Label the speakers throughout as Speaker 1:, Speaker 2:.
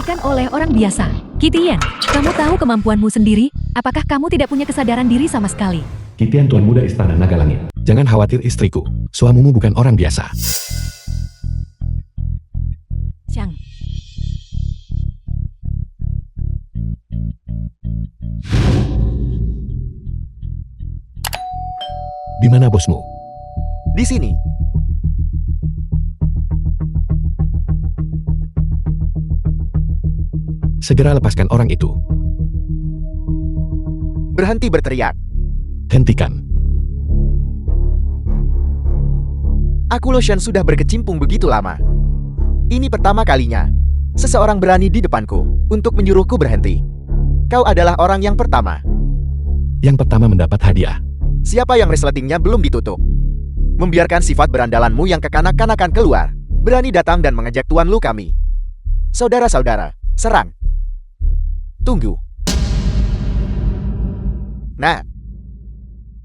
Speaker 1: digantikan oleh orang biasa. Kitian, kamu tahu kemampuanmu sendiri? Apakah kamu tidak punya kesadaran diri sama sekali?
Speaker 2: Kitian Tuan Muda Istana Naga Langit. Jangan khawatir istriku, suamimu bukan orang biasa.
Speaker 1: Chang.
Speaker 2: Di mana bosmu?
Speaker 3: Di sini.
Speaker 2: Segera lepaskan orang itu.
Speaker 3: Berhenti berteriak.
Speaker 2: Hentikan.
Speaker 3: Aku Lucian sudah berkecimpung begitu lama. Ini pertama kalinya seseorang berani di depanku untuk menyuruhku berhenti. Kau adalah orang yang pertama.
Speaker 2: Yang pertama mendapat hadiah.
Speaker 3: Siapa yang resletingnya belum ditutup? Membiarkan sifat berandalanmu yang kekanak-kanakan keluar. Berani datang dan mengejek Tuan Lu kami. Saudara-saudara, serang. Tunggu. Nah,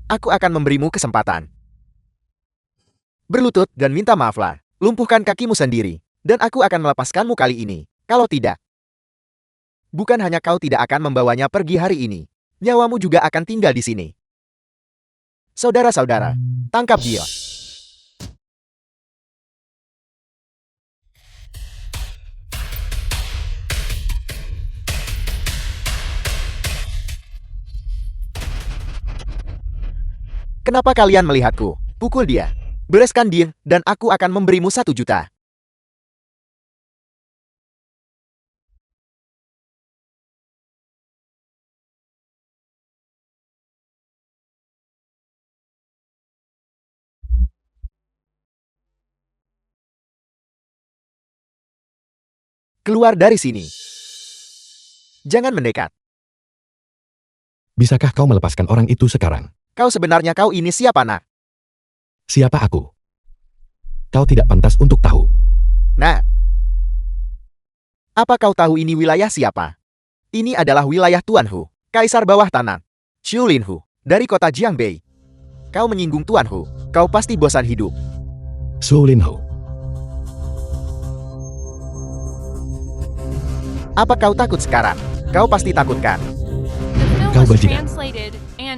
Speaker 3: aku akan memberimu kesempatan. Berlutut dan minta maaflah. Lumpuhkan kakimu sendiri. Dan aku akan melepaskanmu kali ini. Kalau tidak, bukan hanya kau tidak akan membawanya pergi hari ini. Nyawamu juga akan tinggal di sini. Saudara-saudara, tangkap dia. Kenapa kalian melihatku? Pukul dia. Bereskan dia, dan aku akan memberimu 1 juta. Keluar dari sini. Jangan mendekat.
Speaker 2: Bisakah kau melepaskan orang itu sekarang?
Speaker 3: Kau sebenarnya kau ini siapa, nak?
Speaker 2: Siapa aku? Kau tidak pantas untuk tahu.
Speaker 3: Nah, apa kau tahu ini wilayah siapa? Ini adalah wilayah Tuan Hu, Kaisar Bawah Tanah, Xiu Lin Hu, dari kota Jiangbei. Kau menyinggung Tuan Hu, kau pasti bosan hidup.
Speaker 2: Su Lin Ho.
Speaker 3: Apa kau takut sekarang? Kau pasti takut kan?
Speaker 2: Kau bajingan.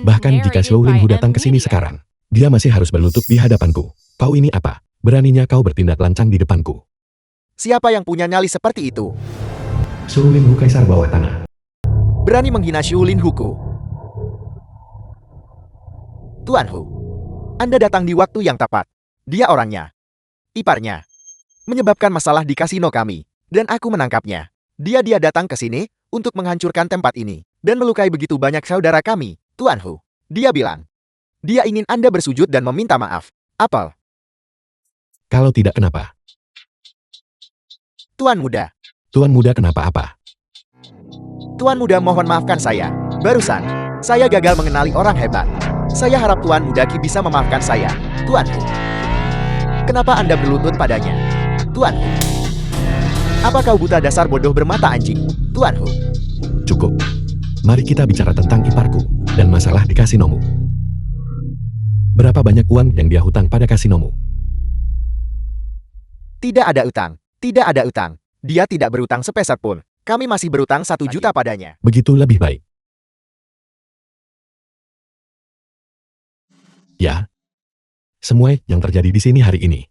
Speaker 2: Bahkan jika Su Lin Hu datang ke sini sekarang, dia masih harus berlutut di hadapanku. Kau ini apa? Beraninya kau bertindak lancang di depanku.
Speaker 3: Siapa yang punya nyali seperti itu?
Speaker 2: Su Lin Hu Kaisar Bawah Tanah.
Speaker 3: Berani menghina Xiu Lin Hu-ku. Tuan Hu, Anda datang di waktu yang tepat. Dia orangnya, iparnya, menyebabkan masalah di kasino kami, dan aku menangkapnya. Dia datang ke sini untuk menghancurkan tempat ini dan melukai begitu banyak saudara kami, Tuan Hu. Dia bilang, dia ingin Anda bersujud dan meminta maaf. Apel.
Speaker 2: Kalau tidak kenapa?
Speaker 3: Tuan Muda.
Speaker 2: Tuan Muda kenapa apa?
Speaker 3: Tuan Muda mohon maafkan saya. Barusan, saya gagal mengenali orang hebat. Saya harap Tuan Muda Ki bisa memaafkan saya, Tuan Hu. Kenapa Anda berlutut padanya, Tuan Hu? Apa kau buta dasar bodoh bermata anjing, Tuan Hu?
Speaker 2: Cukup. Mari kita bicara tentang iparku dan masalah di kasinomu. Berapa banyak uang yang dia hutang pada kasinomu?
Speaker 3: Tidak ada utang. Tidak ada utang. Dia tidak berutang sepeser pun. Kami masih berutang 1 juta padanya.
Speaker 2: Begitu lebih baik. Ya. Semua yang terjadi di sini hari ini.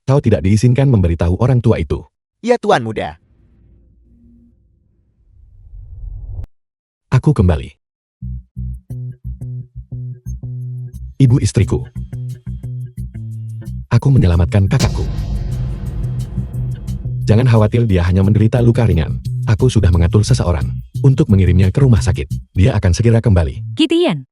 Speaker 2: Kau tidak diizinkan memberitahu orang tua itu.
Speaker 3: Ya, Tuan Muda.
Speaker 2: Aku kembali. Ibu istriku. Aku menyelamatkan kakakku. Jangan khawatir, dia hanya menderita luka ringan. Aku sudah mengatur seseorang untuk mengirimnya ke rumah sakit. Dia akan segera kembali.
Speaker 1: Kitian.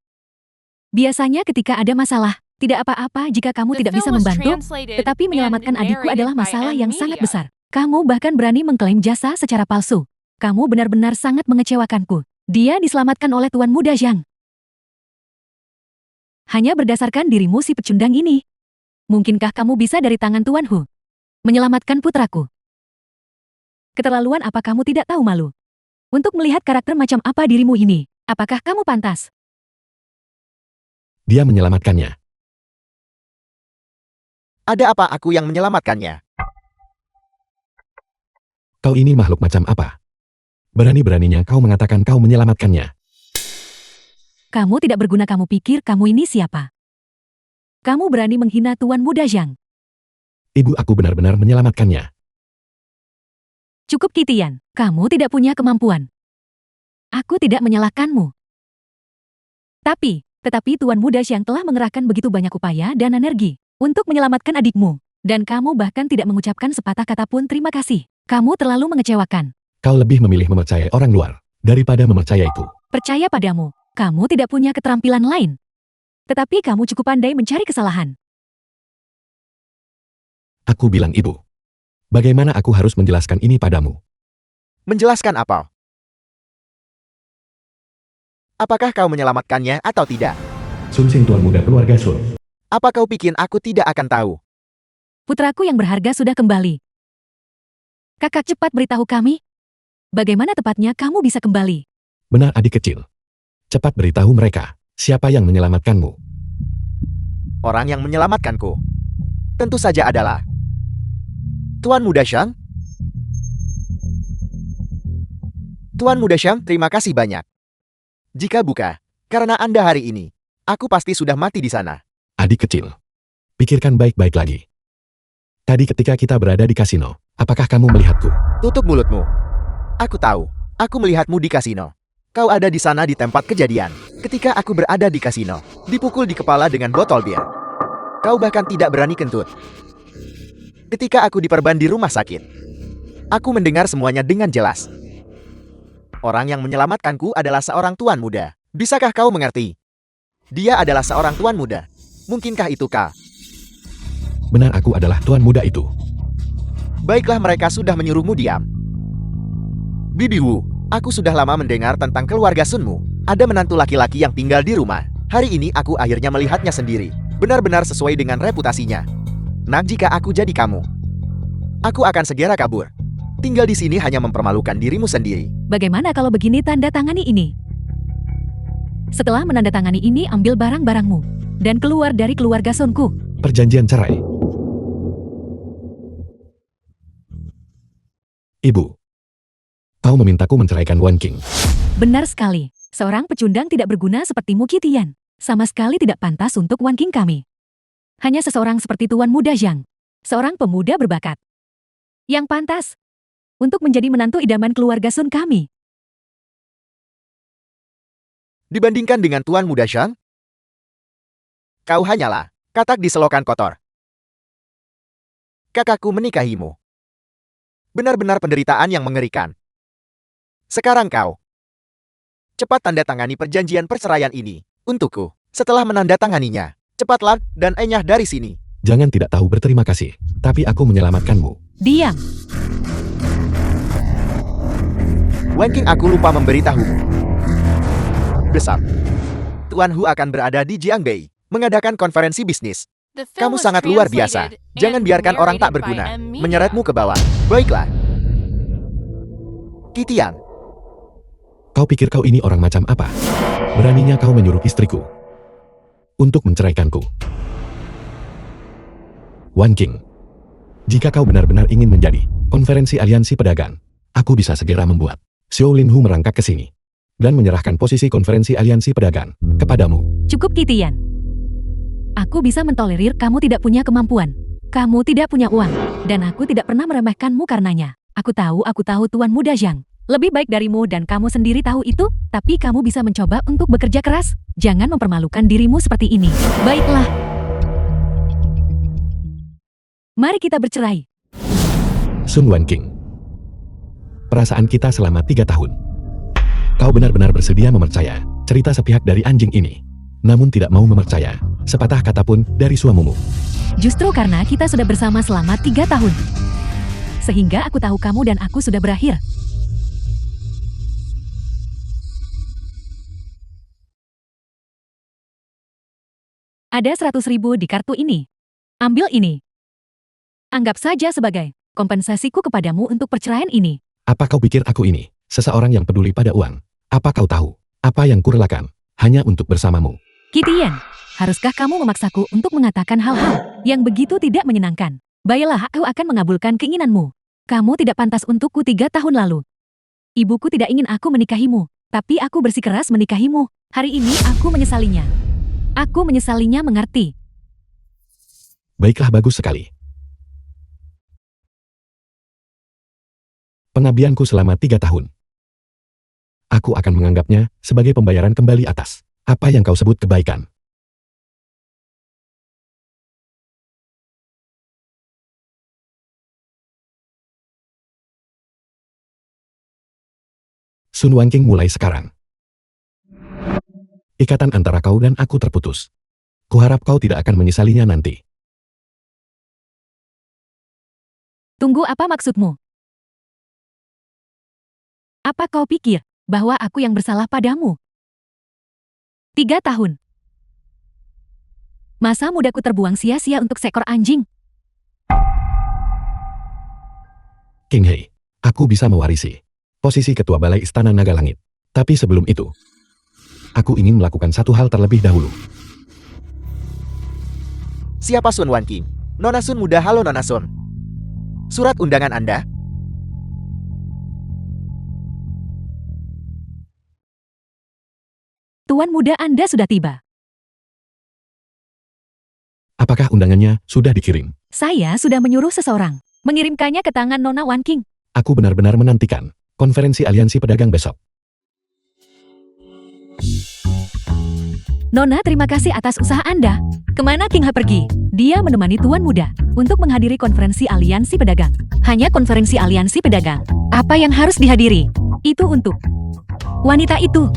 Speaker 1: Biasanya ketika ada masalah, tidak apa-apa jika kamu tidak bisa membantu, tetapi menyelamatkan adikku adalah masalah yang sangat besar. Kamu bahkan berani mengklaim jasa secara palsu. Kamu benar-benar sangat mengecewakanku. Dia diselamatkan oleh Tuan Muda Zhang. Hanya berdasarkan dirimu si pecundang ini. Mungkinkah kamu bisa dari tangan Tuan Hu menyelamatkan putraku? Keterlaluan, apa kamu tidak tahu malu? Untuk melihat karakter macam apa dirimu ini, apakah kamu pantas?
Speaker 2: Dia menyelamatkannya.
Speaker 3: Ada apa aku yang menyelamatkannya?
Speaker 2: Kau ini makhluk macam apa? Berani-beraninya kau mengatakan kau menyelamatkannya.
Speaker 1: Kamu tidak berguna, kamu pikir kamu ini siapa? Kamu berani menghina Tuan Muda Zhang.
Speaker 2: Ibu, aku benar-benar menyelamatkannya.
Speaker 1: Cukup Qitian, kamu tidak punya kemampuan. Aku tidak menyalahkanmu. Tetapi Tuan Muda Zhang telah mengerahkan begitu banyak upaya dan energi untuk menyelamatkan adikmu. Dan kamu bahkan tidak mengucapkan sepatah kata pun terima kasih. Kamu terlalu mengecewakan.
Speaker 2: Kau lebih memilih mempercayai orang luar daripada mempercayaiku.
Speaker 1: Percaya padamu, kamu tidak punya keterampilan lain. Tetapi kamu cukup pandai mencari kesalahan.
Speaker 2: Aku bilang ibu. Bagaimana aku harus menjelaskan ini padamu?
Speaker 3: Menjelaskan apa? Apakah kau menyelamatkannya atau tidak?
Speaker 2: Sun Xing, tuan muda keluarga Sun.
Speaker 3: Apa kau pikir aku tidak akan tahu?
Speaker 1: Putraku yang berharga sudah kembali. Kakak, cepat beritahu kami. Bagaimana tepatnya kamu bisa kembali?
Speaker 2: Benar, adik kecil. Cepat beritahu mereka, siapa yang menyelamatkanmu?
Speaker 3: Orang yang menyelamatkanku tentu saja adalah Tuan Muda Zhang. Tuan Muda Zhang, terima kasih banyak. Jika bukan karena Anda hari ini, aku pasti sudah mati di sana.
Speaker 2: Adik kecil, pikirkan baik-baik lagi. Tadi ketika kita berada di kasino, apakah kamu melihatku?
Speaker 3: Tutup mulutmu. Aku tahu, aku melihatmu di kasino. Kau ada di sana di tempat kejadian. Ketika aku berada di kasino, dipukul di kepala dengan botol bir. Kau bahkan tidak berani kentut. Ketika aku diperban di rumah sakit, aku mendengar semuanya dengan jelas. Orang yang menyelamatkanku adalah seorang tuan muda. Bisakah kau mengerti? Dia adalah seorang tuan muda. Mungkinkah itu kau?
Speaker 2: Benar, aku adalah tuan muda itu.
Speaker 3: Baiklah, mereka sudah menyuruhmu diam. Bibi Wu, aku sudah lama mendengar tentang keluarga Sunmu. Ada menantu laki-laki yang tinggal di rumah. Hari ini aku akhirnya melihatnya sendiri. Benar-benar sesuai dengan reputasinya. Nah, jika aku jadi kamu, aku akan segera kabur. Tinggal di sini hanya mempermalukan dirimu sendiri.
Speaker 1: Bagaimana kalau begini, tanda tangani ini? Setelah menandatangani ini, ambil barang-barangmu dan keluar dari keluarga Sunku.
Speaker 2: Perjanjian cerai. Ibu, kau memintaku menceraikan Wan Qing.
Speaker 1: Benar sekali. Seorang pecundang tidak berguna sepertimu, Qitian. Sama sekali tidak pantas untuk Wan Qing kami. Hanya seseorang seperti Tuan Muda Zhang. Seorang pemuda berbakat. Yang pantas untuk menjadi menantu idaman keluarga Sun kami.
Speaker 3: Dibandingkan dengan Tuan Muda Zhang, kau hanyalah katak di selokan kotor. Kakakku menikahimu. Benar-benar penderitaan yang mengerikan. Sekarang kau cepat tanda tangani perjanjian perceraian ini untukku. Setelah menandatanganinya, cepatlah dan enyah dari sini.
Speaker 2: Jangan tidak tahu berterima kasih, tapi aku menyelamatkanmu.
Speaker 1: Diam.
Speaker 3: Wan Qing, aku lupa memberitahumu. Besar. Tuan Hu akan berada di Jiangbei, mengadakan konferensi bisnis. Kamu sangat luar biasa. Jangan biarkan orang tak berguna menyeretmu ke bawah. Baiklah. Qitian.
Speaker 2: Kau pikir kau ini orang macam apa? Beraninya kau menyuruh istriku untuk menceraikanku. Wan Qing, jika kau benar-benar ingin menjadi konferensi aliansi pedagang, aku bisa segera membuat Xiao Lin Hu merangkak ke sini dan menyerahkan posisi konferensi aliansi pedagang kepadamu.
Speaker 1: Cukup, Qitian. Aku bisa mentolerir kamu tidak punya kemampuan. Kamu tidak punya uang. Dan aku tidak pernah meremehkanmu karenanya. Aku tahu Tuan Muda Zhang lebih baik darimu dan kamu sendiri tahu itu. Tapi kamu bisa mencoba untuk bekerja keras. Jangan mempermalukan dirimu seperti ini. Baiklah. Mari kita bercerai.
Speaker 2: Sun Wan Qing, perasaan kita selama 3 tahun. Kau benar-benar bersedia mempercaya cerita sepihak dari anjing ini, namun tidak mau mempercaya sepatah kata pun dari suamimu.
Speaker 1: Justru karena kita sudah bersama selama 3 tahun. Sehingga aku tahu kamu dan aku sudah berakhir. Ada 100.000 di kartu ini. Ambil ini. Anggap saja sebagai kompensasiku kepadamu untuk perceraian ini.
Speaker 2: Apa kau pikir aku ini seseorang yang peduli pada uang? Apa kau tahu apa yang kurelakan hanya untuk bersamamu?
Speaker 1: Qitian, haruskah kamu memaksaku untuk mengatakan hal-hal yang begitu tidak menyenangkan? Baiklah, aku akan mengabulkan keinginanmu. Kamu tidak pantas untukku 3 tahun lalu. Ibuku tidak ingin aku menikahimu, tapi aku bersikeras menikahimu. Hari ini aku menyesalinya. Aku menyesalinya, mengerti?
Speaker 2: Baiklah, bagus sekali. Pengabdianku selama 3 tahun. Aku akan menganggapnya sebagai pembayaran kembali atas apa yang kau sebut kebaikan. Sun Wanking, mulai sekarang ikatan antara kau dan aku terputus. Kuharap kau tidak akan menyesalinya nanti.
Speaker 1: Tunggu, apa maksudmu? Apa kau pikir bahwa aku yang bersalah padamu? 3 tahun. Masa mudaku terbuang sia-sia untuk seekor anjing.
Speaker 2: King Hei, aku bisa mewarisi posisi ketua balai Istana Naga Langit. Tapi sebelum itu, aku ingin melakukan satu hal terlebih dahulu.
Speaker 3: Siapa Sun Wanking? Nona Sun muda. Halo Nona Sun. Surat undangan Anda?
Speaker 1: Tuan muda, Anda sudah tiba.
Speaker 2: Apakah undangannya sudah dikirim?
Speaker 1: Saya sudah menyuruh seseorang mengirimkannya ke tangan Nona Wanking.
Speaker 2: Aku benar-benar menantikan konferensi aliansi pedagang besok.
Speaker 1: Nona, terima kasih atas usaha Anda. Kemana King He pergi? Dia menemani Tuan Muda untuk menghadiri konferensi aliansi pedagang. Hanya konferensi aliansi pedagang. Apa yang harus dihadiri? Itu untuk wanita itu.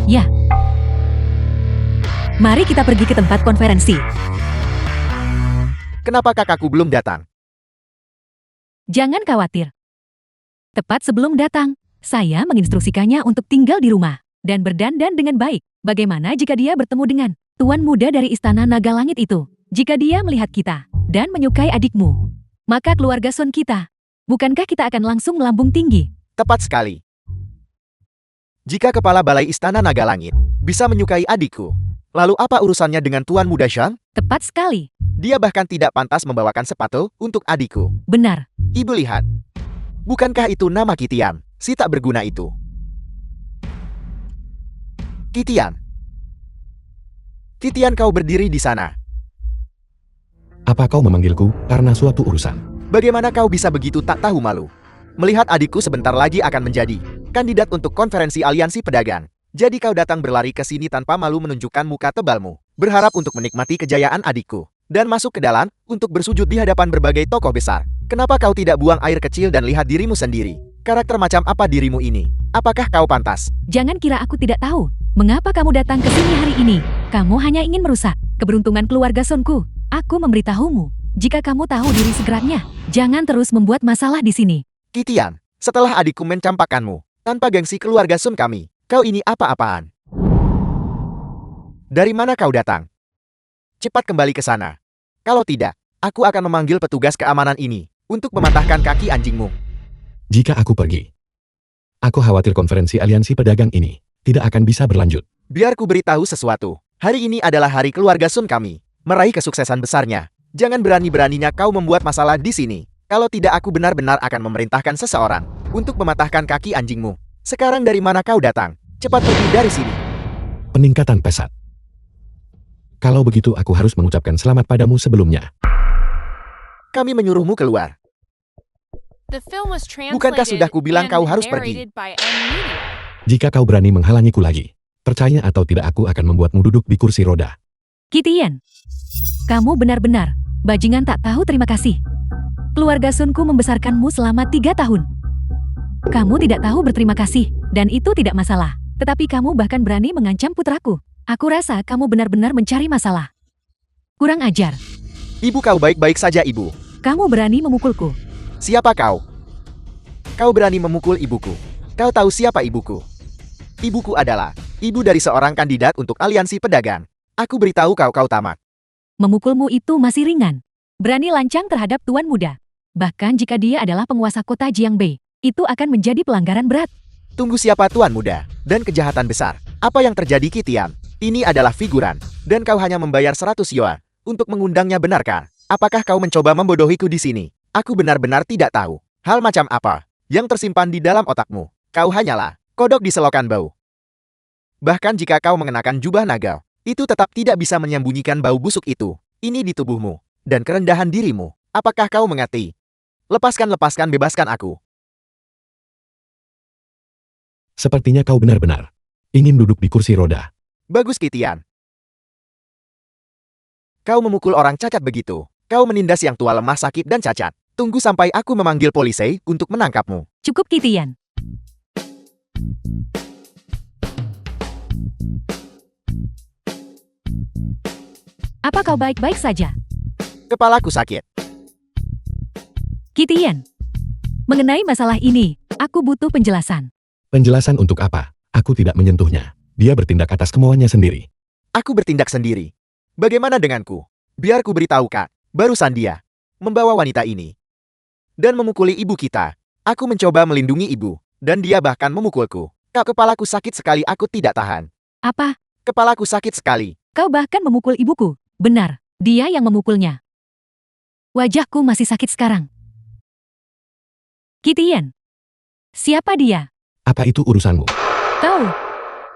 Speaker 1: Ya. Mari kita pergi ke tempat konferensi.
Speaker 3: Kenapa kakakku belum datang?
Speaker 1: Jangan khawatir. Tepat sebelum datang, saya menginstruksikannya untuk tinggal di rumah dan berdandan dengan baik. Bagaimana jika dia bertemu dengan Tuan Muda dari Istana Naga Langit itu? Jika dia melihat kita dan menyukai adikmu, maka keluarga Sun kita, bukankah kita akan langsung melambung tinggi?
Speaker 3: Tepat sekali. Jika kepala balai Istana Naga Langit bisa menyukai adikku, lalu apa urusannya dengan Tuan Muda Shan?
Speaker 1: Tepat sekali.
Speaker 3: Dia bahkan tidak pantas membawakan sepatu untuk adikku.
Speaker 1: Benar.
Speaker 3: Ibu lihat. Bukankah itu nama Kitian, si tak berguna itu? Kitian. Kitian, kau berdiri di sana.
Speaker 2: Apa kau memanggilku karena suatu urusan?
Speaker 3: Bagaimana kau bisa begitu tak tahu malu? Melihat adikku sebentar lagi akan menjadi kandidat untuk konferensi aliansi pedagang. Jadi kau datang berlari ke sini tanpa malu menunjukkan muka tebalmu. Berharap untuk menikmati kejayaan adikku. Dan masuk ke dalam untuk bersujud di hadapan berbagai tokoh besar. Kenapa kau tidak buang air kecil dan lihat dirimu sendiri? Karakter macam apa dirimu ini? Apakah kau pantas?
Speaker 1: Jangan kira aku tidak tahu. Mengapa kamu datang ke sini hari ini? Kamu hanya ingin merusak keberuntungan keluarga Sunku. Aku memberitahumu. Jika kamu tahu diri segeranya, jangan terus membuat masalah di sini.
Speaker 3: Kitian, setelah adikku mencampakkanmu, tanpa gengsi keluarga Sun kami, kau ini apa-apaan? Dari mana kau datang? Cepat kembali ke sana. Kalau tidak, aku akan memanggil petugas keamanan ini untuk mematahkan kaki anjingmu.
Speaker 2: Jika aku pergi, aku khawatir konferensi aliansi pedagang ini tidak akan bisa berlanjut.
Speaker 3: Biar ku beritahu sesuatu. Hari ini adalah hari keluarga Sun kami, meraih kesuksesan besarnya. Jangan berani-beraninya kau membuat masalah di sini. Kalau tidak, aku benar-benar akan memerintahkan seseorang untuk mematahkan kaki anjingmu. Sekarang dari mana kau datang? Cepat pergi dari sini.
Speaker 2: Peningkatan pesat. Kalau begitu aku harus mengucapkan selamat padamu sebelumnya.
Speaker 3: Kami menyuruhmu keluar.
Speaker 4: Bukankah sudah kubilang kau harus pergi?
Speaker 2: Jika kau berani menghalangiku lagi, percaya atau tidak aku akan membuatmu duduk di kursi roda.
Speaker 1: Kitian, kamu benar-benar bajingan tak tahu terima kasih. Keluarga Sunku membesarkanmu selama 3 tahun. Kamu tidak tahu berterima kasih, dan itu tidak masalah. Tetapi kamu bahkan berani mengancam putraku. Aku rasa kamu benar-benar mencari masalah. Kurang ajar.
Speaker 3: Ibu, kau baik-baik saja, Ibu.
Speaker 1: Kamu berani memukulku.
Speaker 3: Siapa kau? Kau berani memukul ibuku. Kau tahu siapa ibuku? Ibuku adalah ibu dari seorang kandidat untuk aliansi pedagang. Aku beritahu kau tamat.
Speaker 1: Memukulmu itu masih ringan. Berani lancang terhadap Tuan Muda. Bahkan jika dia adalah penguasa kota Jiangbei, itu akan menjadi pelanggaran berat.
Speaker 3: Tunggu, siapa Tuan Muda? Dan kejahatan besar. Apa yang terjadi, Kitian? Ini adalah figuran. Dan kau hanya membayar 100 yuan untuk mengundangnya, benarkah? Apakah kau mencoba membodohiku di sini? Aku benar-benar tidak tahu. Hal macam apa yang tersimpan di dalam otakmu? Kau hanyalah kodok di selokan bau. Bahkan jika kau mengenakan jubah naga, itu tetap tidak bisa menyembunyikan bau busuk itu. Ini di tubuhmu dan kerendahan dirimu. Apakah kau mengerti? Lepaskan, bebaskan aku.
Speaker 2: Sepertinya kau benar-benar ingin duduk di kursi roda.
Speaker 3: Bagus, Kitian. Kau memukul orang cacat begitu. Kau menindas yang tua, lemah, sakit, dan cacat. Tunggu sampai aku memanggil polisi untuk menangkapmu.
Speaker 1: Cukup, Kitian. Apa kau baik-baik saja?
Speaker 3: Kepalaku sakit.
Speaker 1: Kitian, mengenai masalah ini, aku butuh penjelasan.
Speaker 2: Penjelasan untuk apa? Aku tidak menyentuhnya. Dia bertindak atas kemauannya sendiri.
Speaker 3: Aku bertindak sendiri. Bagaimana denganku? Biar ku beritahu, Kak. Barusan dia membawa wanita ini dan memukuli ibu kita. Aku mencoba melindungi ibu, dan dia bahkan memukulku. Kak, kepalaku sakit sekali, aku tidak tahan.
Speaker 1: Apa?
Speaker 3: Kepalaku sakit sekali.
Speaker 1: Kau bahkan memukul ibuku? Benar, dia yang memukulnya. Wajahku masih sakit sekarang. Kitian, siapa dia?
Speaker 2: Apa itu urusanmu?
Speaker 1: Kau,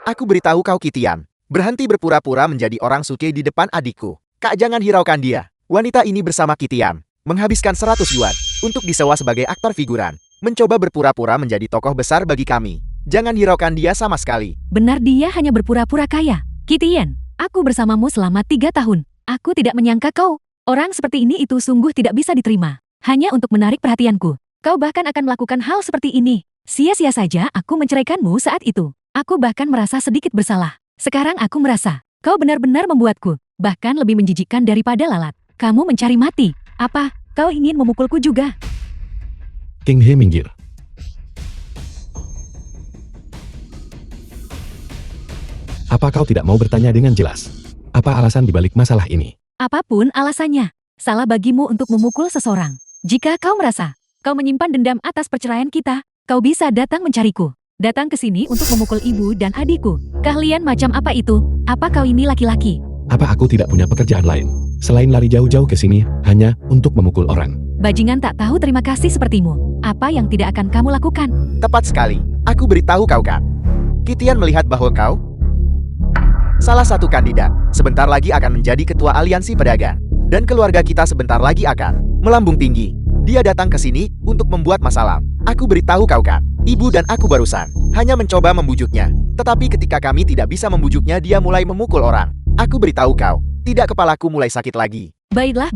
Speaker 3: Aku beritahu kau, Kitian. Berhenti berpura-pura menjadi orang suci di depan adikku. Kak, jangan hiraukan dia. Wanita ini bersama Kitian menghabiskan 100 yuan untuk disewa sebagai aktor figuran. Mencoba berpura-pura menjadi tokoh besar bagi kami. Jangan hiraukan dia sama sekali.
Speaker 1: benar dia hanya berpura-pura kaya. Kitian, aku bersamamu selama 3 tahun. Aku tidak menyangka kau. Orang seperti ini itu sungguh tidak bisa diterima. Hanya untuk menarik perhatianku. Kau bahkan akan melakukan hal seperti ini. Sia-sia saja aku menceraikanmu saat itu. Aku bahkan merasa sedikit bersalah. Sekarang aku merasa, kau benar-benar membuatku, bahkan lebih menjijikkan daripada lalat. Kamu mencari mati. Apa, kau ingin memukulku juga?
Speaker 2: King He minggir. Apa kau tidak mau bertanya dengan jelas? Apa alasan dibalik masalah ini?
Speaker 1: Apapun alasannya, salah bagimu untuk memukul seseorang. Jika kau merasa, kau menyimpan dendam atas perceraian kita, kau bisa datang mencariku. Datang ke sini untuk memukul ibu dan adikku. Keahlian macam apa itu? Apa kau ini laki-laki?
Speaker 2: Apa aku tidak punya pekerjaan lain? Selain lari jauh-jauh ke sini, hanya untuk memukul orang.
Speaker 1: Bajingan tak tahu terima kasih sepertimu. Apa yang tidak akan kamu lakukan?
Speaker 3: Tepat sekali. Aku beritahu kau, Kak. Kitian melihat bahwa kau salah satu kandidat sebentar lagi akan menjadi ketua aliansi pedagang. Dan keluarga kita sebentar lagi akan melambung tinggi. Dia datang ke sini untuk membuat masalah. Aku beritahu kau, Kak. Ibu dan aku barusan hanya mencoba membujuknya. Tetapi ketika kami tidak bisa membujuknya, dia mulai memukul orang. Aku beritahu kau, tidak, kepalaku mulai sakit lagi.
Speaker 1: Baiklah.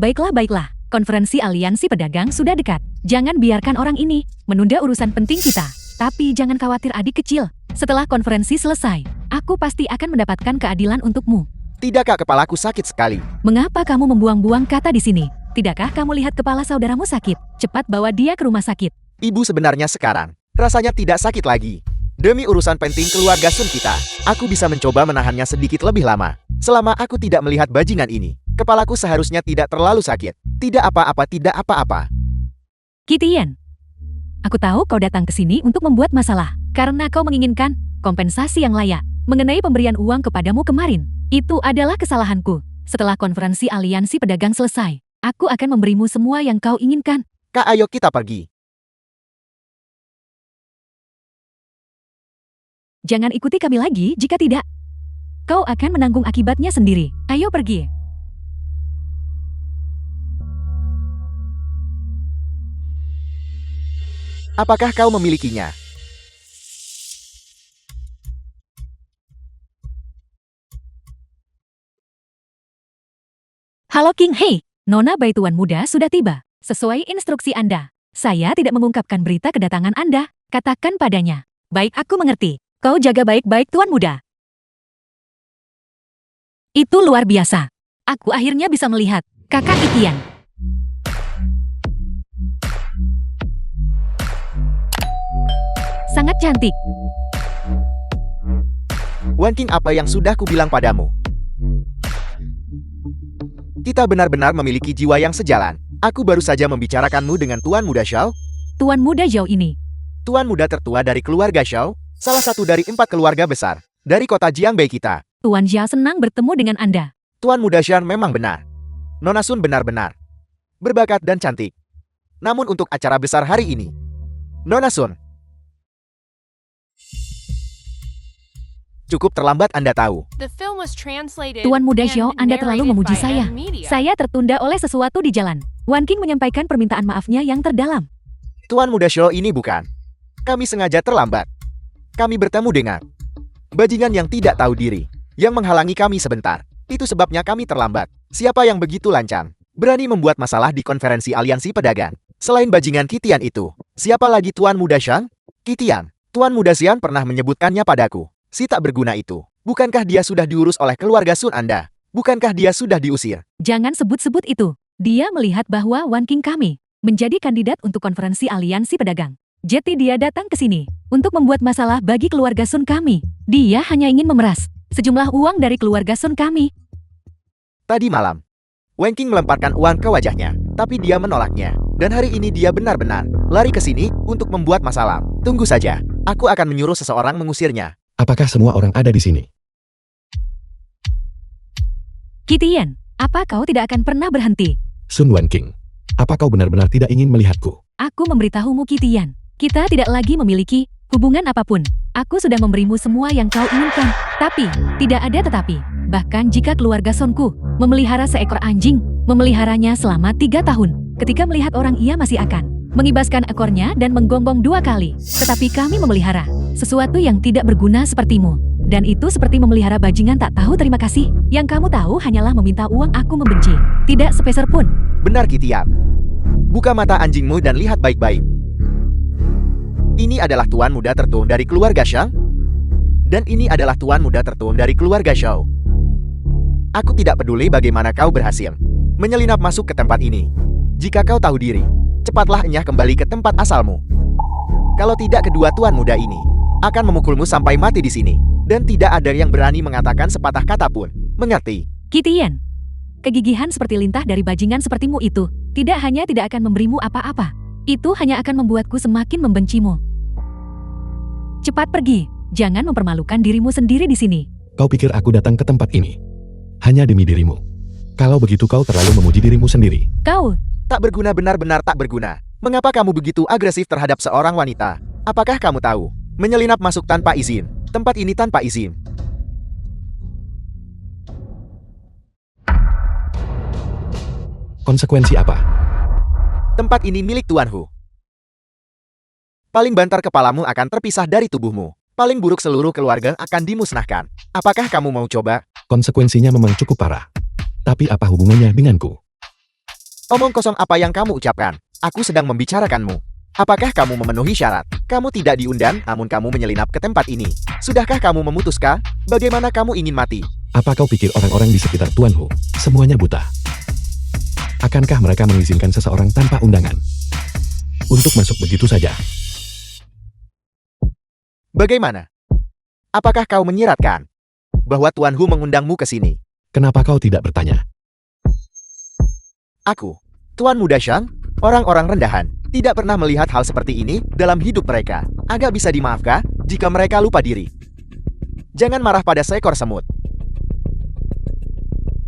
Speaker 1: Konferensi aliansi pedagang sudah dekat. Jangan biarkan orang ini menunda urusan penting kita. Tapi jangan khawatir, adik kecil. Setelah konferensi selesai, aku pasti akan mendapatkan keadilan untukmu.
Speaker 3: Tidak, Kak, kepalaku sakit sekali.
Speaker 1: Mengapa kamu membuang-buang kata di sini? Tidakkah kamu lihat kepala saudaramu sakit? Cepat bawa dia ke rumah sakit.
Speaker 3: Ibu sebenarnya sekarang rasanya tidak sakit lagi. Demi urusan penting keluarga Sun kita, aku bisa mencoba menahannya sedikit lebih lama. Selama aku tidak melihat bajingan ini, kepalaku seharusnya tidak terlalu sakit. Tidak apa-apa.
Speaker 1: Kitian, aku tahu kau datang ke sini untuk membuat masalah. Karena kau menginginkan kompensasi yang layak. Mengenai pemberian uang kepadamu kemarin, itu adalah kesalahanku. Setelah konferensi aliansi pedagang selesai, aku akan memberimu semua yang kau inginkan.
Speaker 3: Kak, ayo kita pergi.
Speaker 1: Jangan ikuti kami lagi jika tidak. Kau akan menanggung akibatnya sendiri. Ayo pergi.
Speaker 3: Apakah kau memilikinya?
Speaker 1: Halo King Hei, Nona Bai Tuan Muda sudah tiba. Sesuai instruksi Anda, saya tidak mengungkapkan berita kedatangan Anda. Katakan padanya. Baik, aku mengerti. Kau jaga baik-baik Tuan Muda. Itu luar biasa. Aku akhirnya bisa melihat kakak Kitian. Sangat cantik.
Speaker 3: Wan King, apa yang sudah kubilang padamu? Kita benar-benar memiliki jiwa yang sejalan. Aku baru saja membicarakanmu dengan Tuan Muda Xiao.
Speaker 1: Tuan Muda Zhao ini.
Speaker 3: Tuan muda tertua dari keluarga Xiao, salah satu dari 4 keluarga besar dari kota Jiangbei kita.
Speaker 1: Tuan Zhao senang bertemu dengan Anda.
Speaker 3: Tuan muda Xian memang benar. Nona Sun benar-benar berbakat dan cantik. Namun untuk acara besar hari ini, Nona Sun, cukup terlambat Anda tahu.
Speaker 1: Tuan Muda Xiao, Anda terlalu memuji saya. Saya tertunda oleh sesuatu di jalan. Wan Qing menyampaikan permintaan maafnya yang terdalam.
Speaker 3: Tuan Muda Xiao ini bukan. Kami sengaja terlambat. Kami bertemu dengan bajingan yang tidak tahu diri, yang menghalangi kami sebentar. Itu sebabnya kami terlambat. Siapa yang begitu lancang, berani membuat masalah di konferensi aliansi pedagang? Selain bajingan Kitian itu, siapa lagi Tuan Muda Xiang? Kitian. Tuan Muda Xian pernah menyebutkannya padaku. Si tak berguna itu. Bukankah dia sudah diurus oleh keluarga Sun Anda? Bukankah dia sudah diusir?
Speaker 1: Jangan sebut-sebut itu. Dia melihat bahwa Wan Qing kami menjadi kandidat untuk konferensi aliansi pedagang. Jadi dia datang ke sini untuk membuat masalah bagi keluarga Sun kami. Dia hanya ingin memeras sejumlah uang dari keluarga Sun kami.
Speaker 3: Tadi malam, Wan Qing melemparkan uang ke wajahnya, tapi dia menolaknya. Dan hari ini dia benar-benar lari ke sini untuk membuat masalah. Tunggu saja, aku akan menyuruh seseorang mengusirnya.
Speaker 2: Apakah semua orang ada di sini?
Speaker 1: Kitian, apa kau tidak akan pernah berhenti?
Speaker 2: Sun Wan Qing, apa kau benar-benar tidak ingin melihatku?
Speaker 1: Aku memberitahumu Kitian, kita tidak lagi memiliki hubungan apapun. Aku sudah memberimu semua yang kau inginkan. Tapi, tidak ada tetapi. Bahkan jika keluarga Sonku memelihara seekor anjing, memeliharanya selama 3 tahun. Ketika melihat orang ia masih akan mengibaskan ekornya dan menggonggong 2 kali. Tetapi kami memelihara sesuatu yang tidak berguna sepertimu. Dan itu seperti memelihara bajingan tak tahu terima kasih. Yang kamu tahu hanyalah meminta uang. Aku membenci. Tidak sepeser pun.
Speaker 3: Benar Kitian. Buka mata anjingmu dan lihat baik-baik. Ini adalah tuan muda tertua dari keluarga Xiang. Dan ini adalah tuan muda tertua dari keluarga Xiao. Aku tidak peduli bagaimana kau berhasil menyelinap masuk ke tempat ini. Jika kau tahu diri, cepatlah enyah kembali ke tempat asalmu. Kalau tidak, kedua tuan muda ini akan memukulmu sampai mati di sini. Dan tidak ada yang berani mengatakan sepatah kata pun. Mengerti?
Speaker 1: Kitian, kegigihan seperti lintah dari bajingan sepertimu itu tidak hanya tidak akan memberimu apa-apa. Itu hanya akan membuatku semakin membencimu. Cepat pergi. Jangan mempermalukan dirimu sendiri di sini.
Speaker 2: Kau pikir aku datang ke tempat ini hanya demi dirimu? Kalau begitu kau terlalu memuji dirimu sendiri.
Speaker 1: Kau
Speaker 3: tak berguna, benar-benar tak berguna. Mengapa kamu begitu agresif terhadap seorang wanita? Apakah kamu tahu? Menyelinap masuk tanpa izin. Tempat ini tanpa izin.
Speaker 2: Konsekuensi apa?
Speaker 3: Tempat ini milik Tuan Hu. Paling bantar kepalamu akan terpisah dari tubuhmu. Paling buruk seluruh keluarga akan dimusnahkan. Apakah kamu mau coba?
Speaker 2: Konsekuensinya memang cukup parah. Tapi apa hubungannya denganku?
Speaker 3: Omong kosong apa yang kamu ucapkan? Aku sedang membicarakanmu. Apakah kamu memenuhi syarat? Kamu tidak diundang, namun kamu menyelinap ke tempat ini. Sudahkah kamu memutuskan bagaimana kamu ingin mati?
Speaker 2: Apa kau pikir orang-orang di sekitar Tuan Hu semuanya buta? Akankah mereka mengizinkan seseorang tanpa undangan untuk masuk begitu saja?
Speaker 3: Bagaimana? Apakah kau menyiratkan bahwa Tuan Hu mengundangmu ke sini?
Speaker 2: Kenapa kau tidak bertanya?
Speaker 3: Aku, Tuan Muda Xiang, orang-orang rendahan, tidak pernah melihat hal seperti ini dalam hidup mereka. Agak bisa dimaafkan jika mereka lupa diri. Jangan marah pada seekor semut.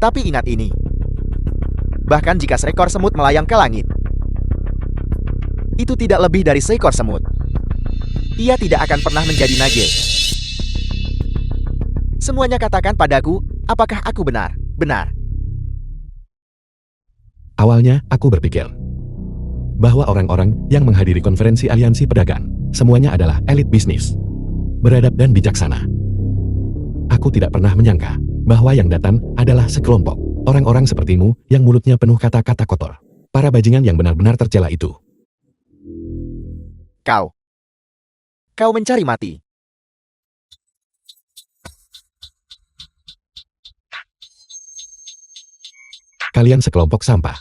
Speaker 3: Tapi ingat ini. Bahkan jika seekor semut melayang ke langit, itu tidak lebih dari seekor semut. Ia tidak akan pernah menjadi naga. Semuanya katakan padaku, apakah aku benar? Benar.
Speaker 2: Awalnya, aku berpikir bahwa orang-orang yang menghadiri konferensi aliansi pedagang semuanya adalah elit bisnis, beradab dan bijaksana. Aku tidak pernah menyangka bahwa yang datang adalah sekelompok orang-orang sepertimu yang mulutnya penuh kata-kata kotor. Para bajingan yang benar-benar tercela itu.
Speaker 3: Kau mencari mati.
Speaker 2: Kalian sekelompok sampah.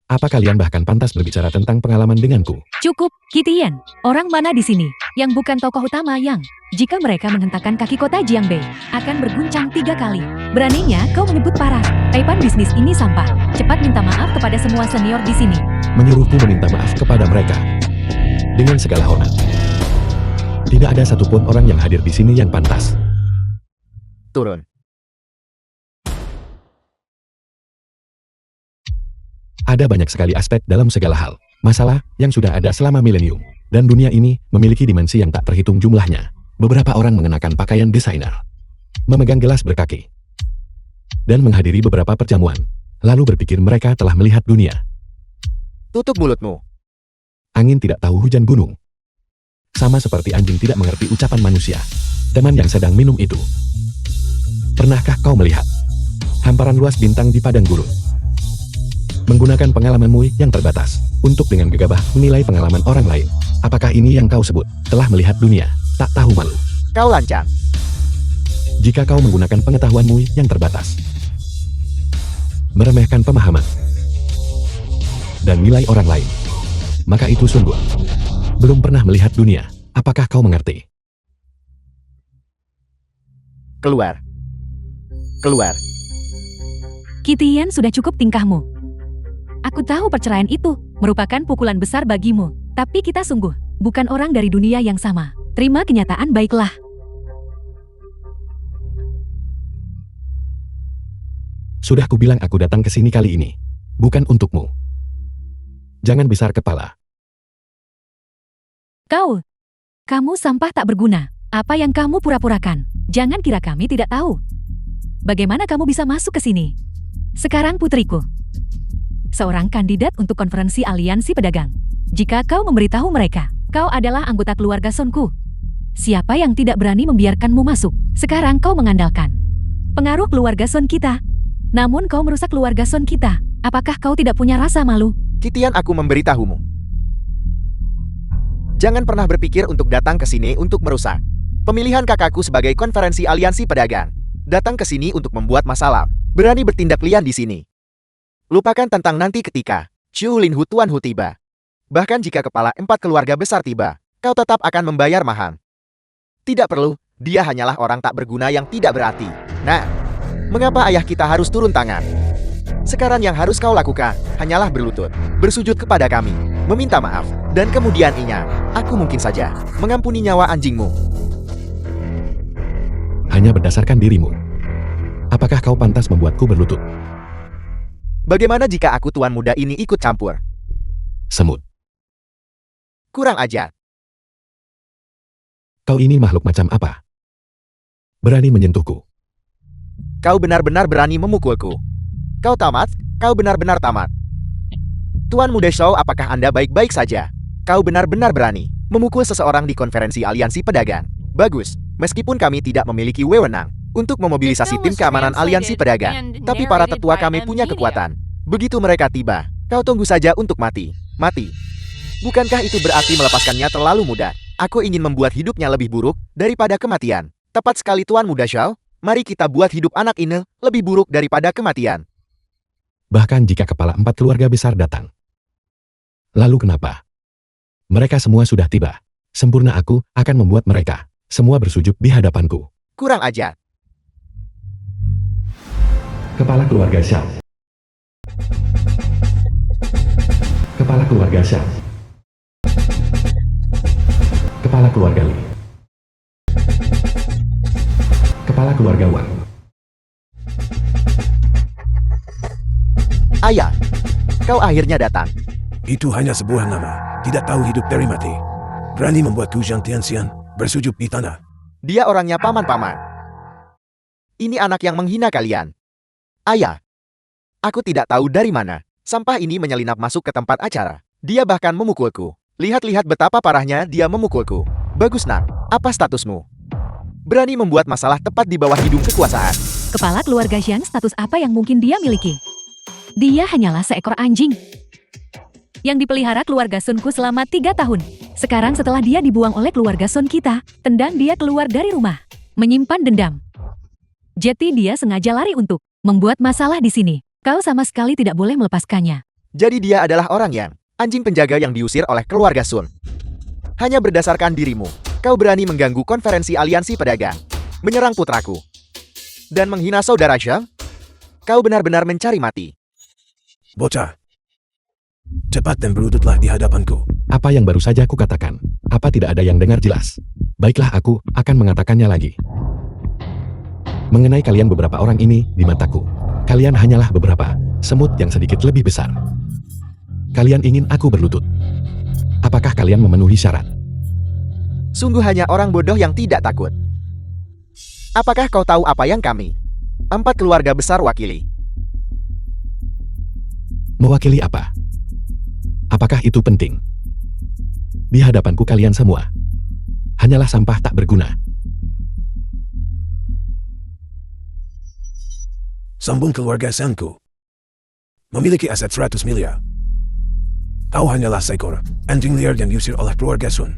Speaker 2: Apa kalian bahkan pantas berbicara tentang pengalaman denganku?
Speaker 1: cukup, Kitian. Orang mana di sini yang bukan tokoh utama yang, jika mereka menghentakkan kaki kota Jiangbei, akan berguncang 3 kali. Beraninya kau menyebut para taipan bisnis ini sampah. Cepat minta maaf kepada semua senior di sini.
Speaker 2: Menyuruhku meminta maaf kepada mereka. Dengan segala hormat. Tidak ada satupun orang yang hadir di sini yang pantas.
Speaker 3: Turun.
Speaker 2: Ada banyak sekali aspek dalam segala hal. Masalah yang sudah ada selama milenium. Dan dunia ini memiliki dimensi yang tak terhitung jumlahnya. Beberapa orang mengenakan pakaian desainer, memegang gelas berkaki, dan menghadiri beberapa perjamuan. Lalu berpikir mereka telah melihat dunia.
Speaker 3: Tutup mulutmu.
Speaker 2: Angin tidak tahu hujan gunung. Sama seperti anjing tidak mengerti ucapan manusia. Teman yang sedang minum itu. Pernahkah kau melihat hamparan luas bintang di padang gurun? Menggunakan pengalamanmu yang terbatas untuk dengan gegabah menilai pengalaman orang lain. Apakah ini yang kau sebut telah melihat dunia, tak tahu malu?
Speaker 3: Kau lancang.
Speaker 2: Jika kau menggunakan pengetahuanmu yang terbatas, meremehkan pemahaman, dan nilai orang lain, maka itu sungguh belum pernah melihat dunia. Apakah kau mengerti?
Speaker 3: Keluar. Keluar.
Speaker 1: Kitian, sudah cukup tingkahmu. Aku tahu perceraian itu merupakan pukulan besar bagimu. Tapi kita sungguh bukan orang dari dunia yang sama. Terima kenyataan baiklah.
Speaker 2: Sudah kubilang aku datang ke sini kali ini. Bukan untukmu. Jangan besar kepala.
Speaker 1: Kamu sampah tak berguna. Apa yang kamu pura-purakan? Jangan kira kami tidak tahu. Bagaimana kamu bisa masuk ke sini? Sekarang putriku, seorang kandidat untuk konferensi aliansi pedagang. Jika kau memberitahu mereka, kau adalah anggota keluarga Sonku. Siapa yang tidak berani membiarkanmu masuk? Sekarang kau mengandalkan pengaruh keluarga Son kita. Namun kau merusak keluarga Son kita. Apakah kau tidak punya rasa malu?
Speaker 3: Kitian, aku memberitahumu. Jangan pernah berpikir untuk datang ke sini untuk merusak pemilihan kakakku sebagai konferensi aliansi pedagang. Datang ke sini untuk membuat masalah. Berani bertindak liar di sini. Lupakan tentang nanti ketika Chu Lin Hu Tuan Hu tiba. Bahkan jika kepala 4 keluarga besar tiba, kau tetap akan membayar mahal. Tidak perlu, dia hanyalah orang tak berguna yang tidak berarti. Nah, mengapa ayah kita harus turun tangan? Sekarang yang harus kau lakukan, hanyalah berlutut, bersujud kepada kami, meminta maaf, dan kemudian aku mungkin saja mengampuni nyawa anjingmu.
Speaker 2: Hanya berdasarkan dirimu. Apakah kau pantas membuatku berlutut?
Speaker 3: Bagaimana jika aku tuan muda ini ikut campur?
Speaker 2: Semut.
Speaker 3: Kurang ajar.
Speaker 2: Kau ini makhluk macam apa? Berani menyentuhku.
Speaker 3: Kau benar-benar berani memukulku. Kau tamat, kau benar-benar tamat. Tuan Muda Shao, apakah Anda baik-baik saja? Kau benar-benar berani memukul seseorang di konferensi aliansi pedagang. Bagus, meskipun kami tidak memiliki wewenang untuk memobilisasi tim keamanan aliansi pedagang, tapi para tetua kami punya kekuatan. Begitu mereka tiba, kau tunggu saja untuk mati. Mati. Bukankah itu berarti melepaskannya terlalu mudah? Aku ingin membuat hidupnya lebih buruk daripada kematian. Tepat sekali Tuan Muda Shao. Mari kita buat hidup anak ini lebih buruk daripada kematian.
Speaker 2: Bahkan jika kepala 4 keluarga besar datang. Lalu kenapa? Mereka semua sudah tiba. Sempurna, aku akan membuat mereka semua bersujud di hadapanku.
Speaker 3: Kurang ajar.
Speaker 2: Kepala keluarga Shao. Kepala keluarga Shao. Kepala keluarga Li. Kepala keluarga Wang.
Speaker 3: Ayah, kau akhirnya datang.
Speaker 5: Itu hanya sebuah nama. Tidak tahu hidup dari mati. Berani membuatku Zhang Tianxian bersujud di tanah.
Speaker 3: Dia orangnya paman-paman. Ini anak yang menghina kalian. Ayah, aku tidak tahu dari mana sampah ini menyelinap masuk ke tempat acara. Dia bahkan memukulku. Lihat-lihat betapa parahnya dia memukulku. Bagus nak, apa statusmu? Berani membuat masalah tepat di bawah hidung kekuasaan.
Speaker 1: Kepala keluarga Xiang, status apa yang mungkin dia miliki? Dia hanyalah seekor anjing yang dipelihara keluarga Sunku selama 3 tahun. Sekarang setelah dia dibuang oleh keluarga Sun kita, tendang dia keluar dari rumah. Menyimpan dendam. Jadi dia sengaja lari untuk membuat masalah di sini. Kau sama sekali tidak boleh melepaskannya.
Speaker 3: Jadi dia adalah orang yang anjing penjaga yang diusir oleh keluarga Sun. Hanya berdasarkan dirimu, kau berani mengganggu konferensi aliansi pedagang, menyerang putraku, dan menghina saudara Shang? Kau benar-benar mencari mati.
Speaker 5: Bocah. Cepat dan berlututlah di hadapanku.
Speaker 2: Apa yang baru saja aku katakan? Apa tidak ada yang dengar jelas? Baiklah, aku akan mengatakannya lagi. Mengenai kalian beberapa orang ini di mataku, kalian hanyalah beberapa semut yang sedikit lebih besar. Kalian ingin aku berlutut? Apakah kalian memenuhi syarat?
Speaker 3: Sungguh hanya orang bodoh yang tidak takut. Apakah kau tahu apa yang kami, 4 keluarga besar wakili?
Speaker 2: Mewakili apa? Apakah itu penting? Di hadapanku kalian semua hanyalah sampah tak berguna.
Speaker 5: Sambung keluarga Sanku memiliki aset 100 miliar. Kau hanyalah seekor anjing liar yang diusir oleh keluarga Sun.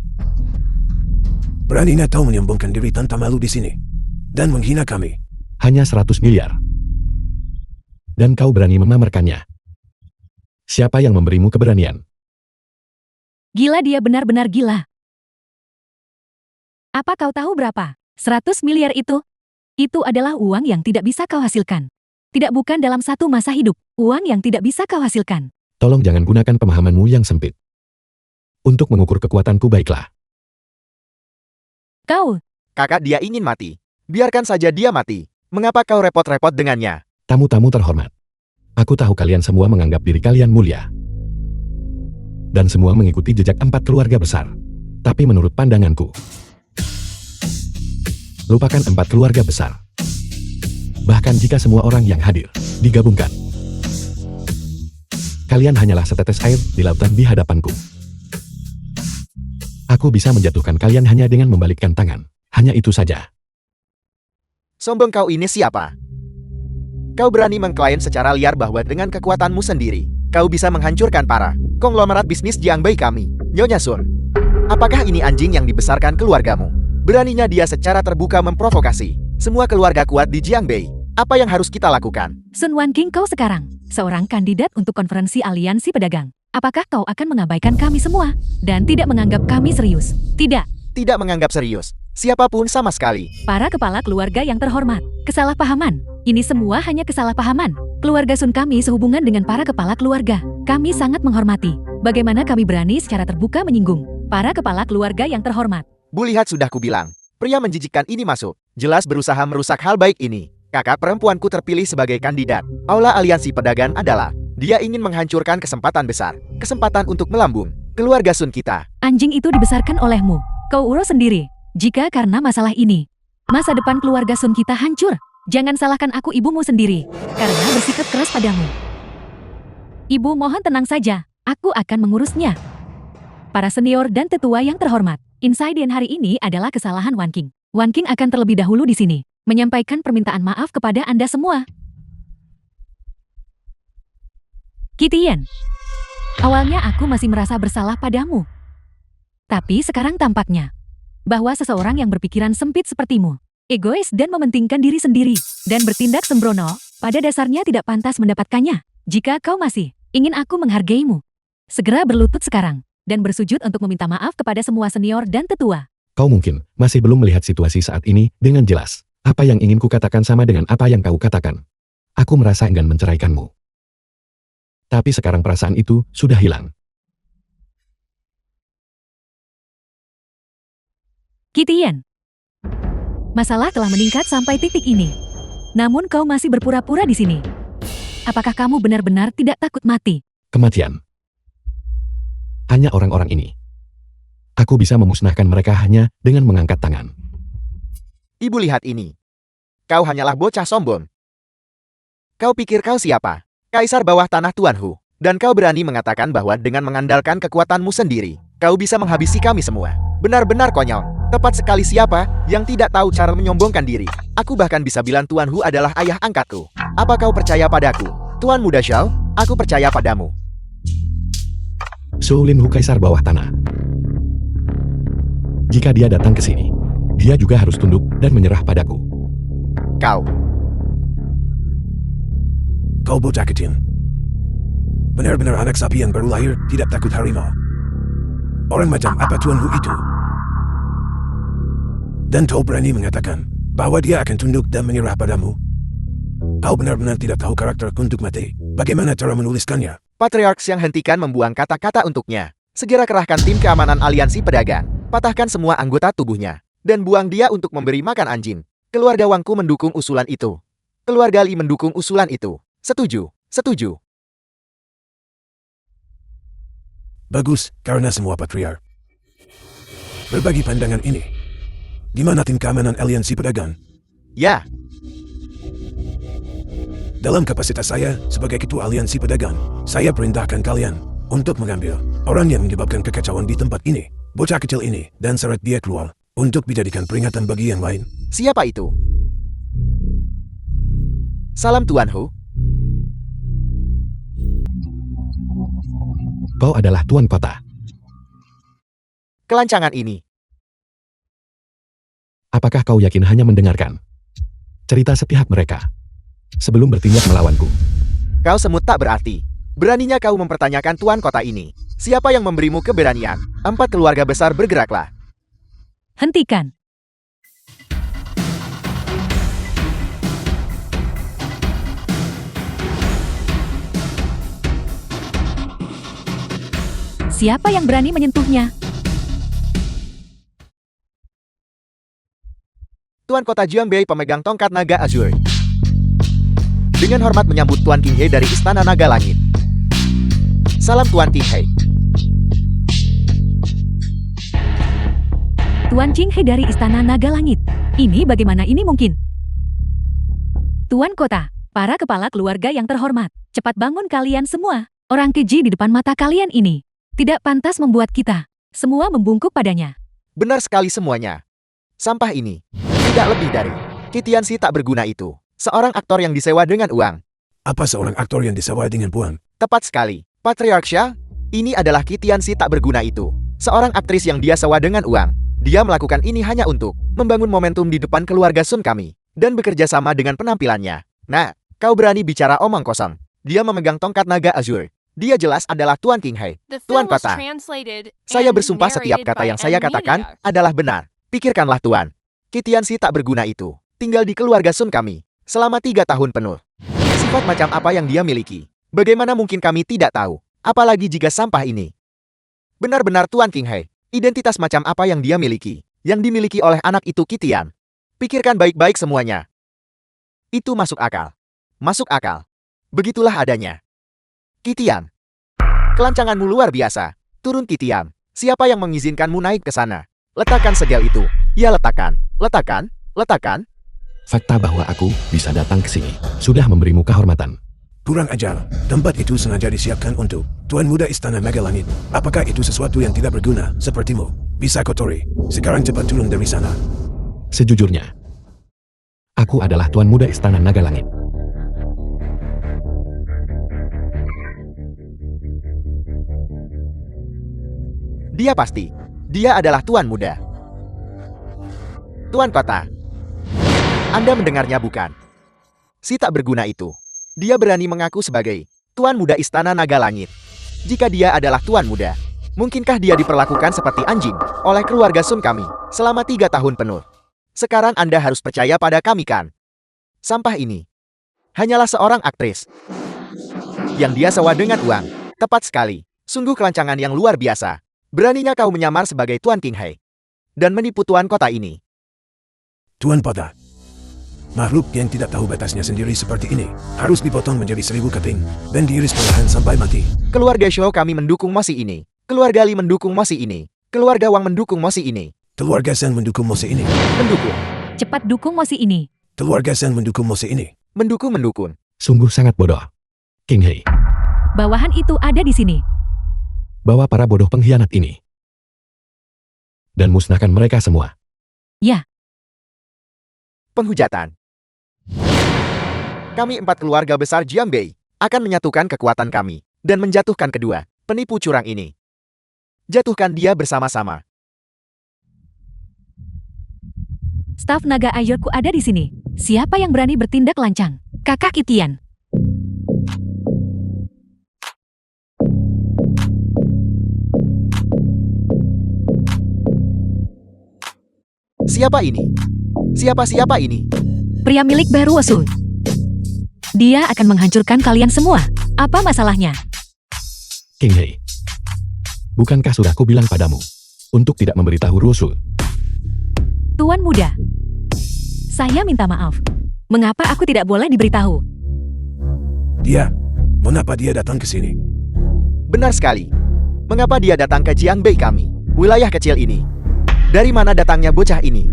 Speaker 5: Beraninya kau menyombongkan diri tanpa malu di sini dan menghina kami.
Speaker 2: Hanya 100 miliar. Dan kau berani memamerkannya. Siapa yang memberimu keberanian?
Speaker 1: Gila, dia benar-benar gila. Apa kau tahu berapa? 100 miliar itu? Itu adalah uang yang tidak bisa kau hasilkan. Tidak, bukan dalam satu masa hidup. Uang yang tidak bisa kau hasilkan.
Speaker 2: Tolong jangan gunakan pemahamanmu yang sempit. Untuk mengukur kekuatanku baiklah.
Speaker 1: Kau,
Speaker 3: Kakak, dia ingin mati. Biarkan saja dia mati. Mengapa kau repot-repot dengannya?
Speaker 2: Tamu-tamu terhormat. Aku tahu kalian semua menganggap diri kalian mulia. Dan semua mengikuti jejak 4 keluarga besar. Tapi menurut pandanganku, lupakan 4 keluarga besar. Bahkan jika semua orang yang hadir digabungkan, kalian hanyalah setetes air di lautan di hadapanku. Aku bisa menjatuhkan kalian hanya dengan membalikkan tangan. Hanya itu saja.
Speaker 3: Sombong kau ini siapa? Kau berani mengklaim secara liar bahwa dengan kekuatanmu sendiri, kau bisa menghancurkan para konglomerat bisnis Jiangbei kami, Nyonya Sun. Apakah ini anjing yang dibesarkan keluargamu? Beraninya dia secara terbuka memprovokasi semua keluarga kuat di Jiangbei. Apa yang harus kita lakukan?
Speaker 1: Sun Wanking, kau sekarang seorang kandidat untuk konferensi aliansi pedagang. Apakah kau akan mengabaikan kami semua dan tidak menganggap kami serius? Tidak.
Speaker 3: Tidak menganggap serius siapapun sama sekali.
Speaker 1: Para kepala keluarga yang terhormat, kesalahpahaman. Ini semua hanya kesalahpahaman. Keluarga Sun kami sehubungan dengan para kepala keluarga. Kami sangat menghormati. Bagaimana kami berani secara terbuka menyinggung para kepala keluarga yang terhormat?
Speaker 3: Bu, lihat, sudah kubilang. Pria menjijikkan ini masuk. Jelas berusaha merusak hal baik ini. Kakak perempuanku terpilih sebagai kandidat Aula Aliansi Pedagang adalah dia ingin menghancurkan kesempatan besar. Kesempatan untuk melambung keluarga Sun kita.
Speaker 1: Anjing itu dibesarkan olehmu. Kau urus sendiri. Jika karena masalah ini, masa depan keluarga Sun kita hancur, jangan salahkan aku, ibumu sendiri, karena bersikap keras padamu. Ibu, mohon tenang saja. Aku akan mengurusnya. Para senior dan tetua yang terhormat, insiden hari ini adalah kesalahan Wanking. Wanking akan terlebih dahulu di sini menyampaikan permintaan maaf kepada Anda semua. Kitian, awalnya aku masih merasa bersalah padamu. Tapi sekarang tampaknya bahwa seseorang yang berpikiran sempit sepertimu, egois dan mementingkan diri sendiri, dan bertindak sembrono, pada dasarnya tidak pantas mendapatkannya. Jika kau masih ingin aku menghargaimu, segera berlutut sekarang, dan bersujud untuk meminta maaf kepada semua senior dan tetua.
Speaker 2: Kau mungkin masih belum melihat situasi saat ini dengan jelas. Apa yang ingin kukatakan sama dengan apa yang kau katakan. Aku merasa enggan menceraikanmu. Tapi sekarang perasaan itu sudah hilang.
Speaker 1: Kitian, masalah telah meningkat sampai titik ini. Namun kau masih berpura-pura di sini. Apakah kamu benar-benar tidak takut mati?
Speaker 2: Kematian. Hanya orang-orang ini. Aku bisa memusnahkan mereka hanya dengan mengangkat tangan.
Speaker 3: Ibu, lihat ini. Kau hanyalah bocah sombong. Kau pikir kau siapa? Kaisar bawah tanah Tuan Hu. Dan kau berani mengatakan bahwa dengan mengandalkan kekuatanmu sendiri, kau bisa menghabisi kami semua. Benar-benar konyol. Tepat sekali, siapa yang tidak tahu cara menyombongkan diri. Aku bahkan bisa bilang Tuan Hu adalah ayah angkatku. Apa kau percaya padaku? Tuan Muda Xiao, aku percaya padamu.
Speaker 2: Zhou Linhu, Kaisar bawah tanah. Jika dia datang ke sini, dia juga harus tunduk dan menyerah padaku.
Speaker 5: Kau bocah kecil. Benar-benar anak sapi yang baru lahir, tidak takut harimau. Orang macam apa Tuan Hu itu? Dan kau berani mengatakan bahwa dia akan tunduk dan menyerah padamu? Kau benar-benar tidak tahu karakter untuk mati. Bagaimana cara menuliskannya?
Speaker 3: Patriarks yang hentikan membuang kata-kata untuknya. Segera kerahkan tim keamanan aliansi pedagang. Patahkan semua anggota tubuhnya. Dan buang dia untuk memberi makan anjing. Keluarga Wangku mendukung usulan itu. Keluarga Li mendukung usulan itu. Setuju, setuju.
Speaker 5: Bagus, karena semua patriark berbagi pandangan ini. Di mana tim keamanan aliansi pedagang?
Speaker 3: Ya,
Speaker 5: Dalam kapasitas saya sebagai ketua aliansi pedagang, saya perintahkan kalian untuk mengambil orang yang menyebabkan kekacauan di tempat ini, bocah kecil ini, dan seret dia keluar untuk dijadikan peringatan bagi yang lain.
Speaker 3: siapa itu? Salam Tuan Hu.
Speaker 2: Kau adalah tuan kota.
Speaker 3: Kelancangan ini.
Speaker 2: Apakah kau yakin hanya mendengarkan cerita sepihak mereka sebelum bertindak melawanku?
Speaker 3: Kau semut tak berarti. Beraninya kau mempertanyakan tuan kota ini. Siapa yang memberimu keberanian? 4 keluarga besar bergeraklah.
Speaker 1: Hentikan. Siapa yang berani menyentuhnya?
Speaker 3: Tuan kota Jiangbei pemegang tongkat naga Azure. Dengan hormat menyambut Tuan Qinghe dari Istana Naga Langit. Salam Tuan Qinghe.
Speaker 1: Tuan Qinghe dari Istana Naga Langit. Ini bagaimana ini mungkin? Tuan kota, para kepala keluarga yang terhormat, cepat bangun kalian semua. Orang keji di depan mata kalian ini tidak pantas membuat kita semua membungkuk padanya.
Speaker 3: Benar sekali semuanya. Sampah ini tidak lebih dari Qitiansi tak berguna itu. Seorang aktor yang disewa dengan uang.
Speaker 5: Apa seorang aktor yang disewa dengan uang?
Speaker 3: Tepat sekali. Patriark Xia, ini adalah Qitiansi tak berguna itu. Seorang aktris yang dia sewa dengan uang. Dia melakukan ini hanya untuk membangun momentum di depan keluarga Sun kami dan bekerja sama dengan penampilannya. Nah, kau berani bicara omong kosong. Dia memegang tongkat naga Azure. Dia jelas adalah Tuan Qinghe. Tuan kota, saya bersumpah setiap kata yang saya katakan adalah benar. Pikirkanlah Tuan. Qitiansi tak berguna itu tinggal di keluarga Sun kami selama 3 tahun penuh. Sifat macam apa yang dia miliki? Bagaimana mungkin kami tidak tahu? Apalagi jika sampah ini benar-benar Tuan Qinghe. Identitas macam apa yang dia miliki? Yang dimiliki oleh anak itu Qitian. Pikirkan baik-baik semuanya. Itu masuk akal. Masuk akal. Begitulah adanya. Qitian. Kelancanganmu luar biasa. Turun Qitian. Siapa yang mengizinkanmu naik ke sana? Letakkan segel itu. Ya letakkan. Letakkan. Letakkan.
Speaker 2: Fakta bahwa aku bisa datang ke sini sudah memberimu kehormatan.
Speaker 5: Kurang ajar. Tempat itu sengaja disiapkan untuk Tuan Muda Istana Naga Langit. Apakah itu sesuatu yang tidak berguna sepertimu? Bisa kotori. Sekarang cepat turun dari sana.
Speaker 2: Sejujurnya, aku adalah tuan muda Istana Naga Langit.
Speaker 3: Dia pasti. Dia adalah Tuan Muda. Tuan Kota. Anda mendengarnya bukan? Si tak berguna itu. Dia berani mengaku sebagai Tuan Muda Istana Naga Langit. Jika dia adalah Tuan Muda, mungkinkah dia diperlakukan seperti anjing oleh keluarga Sun kami selama 3 tahun penuh? Sekarang Anda harus percaya pada kami kan? Sampah ini hanyalah seorang aktris yang dia sewa dengan uang. Tepat sekali. Sungguh kelancangan yang luar biasa. Beraninya kau menyamar sebagai Tuan Qinghe dan menipu Tuan Kota ini.
Speaker 5: Tuan Kota. Makhluk yang tidak tahu batasnya sendiri seperti ini harus dipotong menjadi 1000 keping dan diiris perlahan sampai mati.
Speaker 3: Keluarga Shou kami mendukung mosi ini. Keluarga Li mendukung mosi ini. Keluarga Wang mendukung mosi ini.
Speaker 5: Keluarga Sen mendukung mosi ini.
Speaker 3: Mendukung.
Speaker 1: Cepat dukung mosi ini.
Speaker 5: Keluarga Sen mendukung mosi ini.
Speaker 3: Mendukung.
Speaker 2: Sungguh sangat bodoh. Qinghe,
Speaker 1: Bawahan itu ada di sini.
Speaker 2: bawa para bodoh pengkhianat ini dan musnahkan mereka semua.
Speaker 1: Ya,
Speaker 3: Penghujatan. Kami 4 keluarga besar Jiangbei akan menyatukan kekuatan kami dan menjatuhkan kedua penipu curang ini. Jatuhkan dia bersama-sama.
Speaker 1: staf naga Ayurku ada di sini. Siapa yang berani bertindak lancang? Kakak Qitian.
Speaker 3: Siapa ini? Siapa ini?
Speaker 1: Pria milik baru Wosu. Dia akan menghancurkan kalian semua. Apa masalahnya?
Speaker 2: Qinghe, bukankah sudah kubilang padamu untuk tidak memberitahu Rusul?
Speaker 1: Tuan Muda. Saya minta maaf. Mengapa aku tidak boleh diberitahu?
Speaker 5: Dia. Mengapa dia datang ke sini?
Speaker 3: Benar sekali. Mengapa dia datang ke Jiangbei kami? Wilayah kecil ini. Dari mana datangnya bocah ini?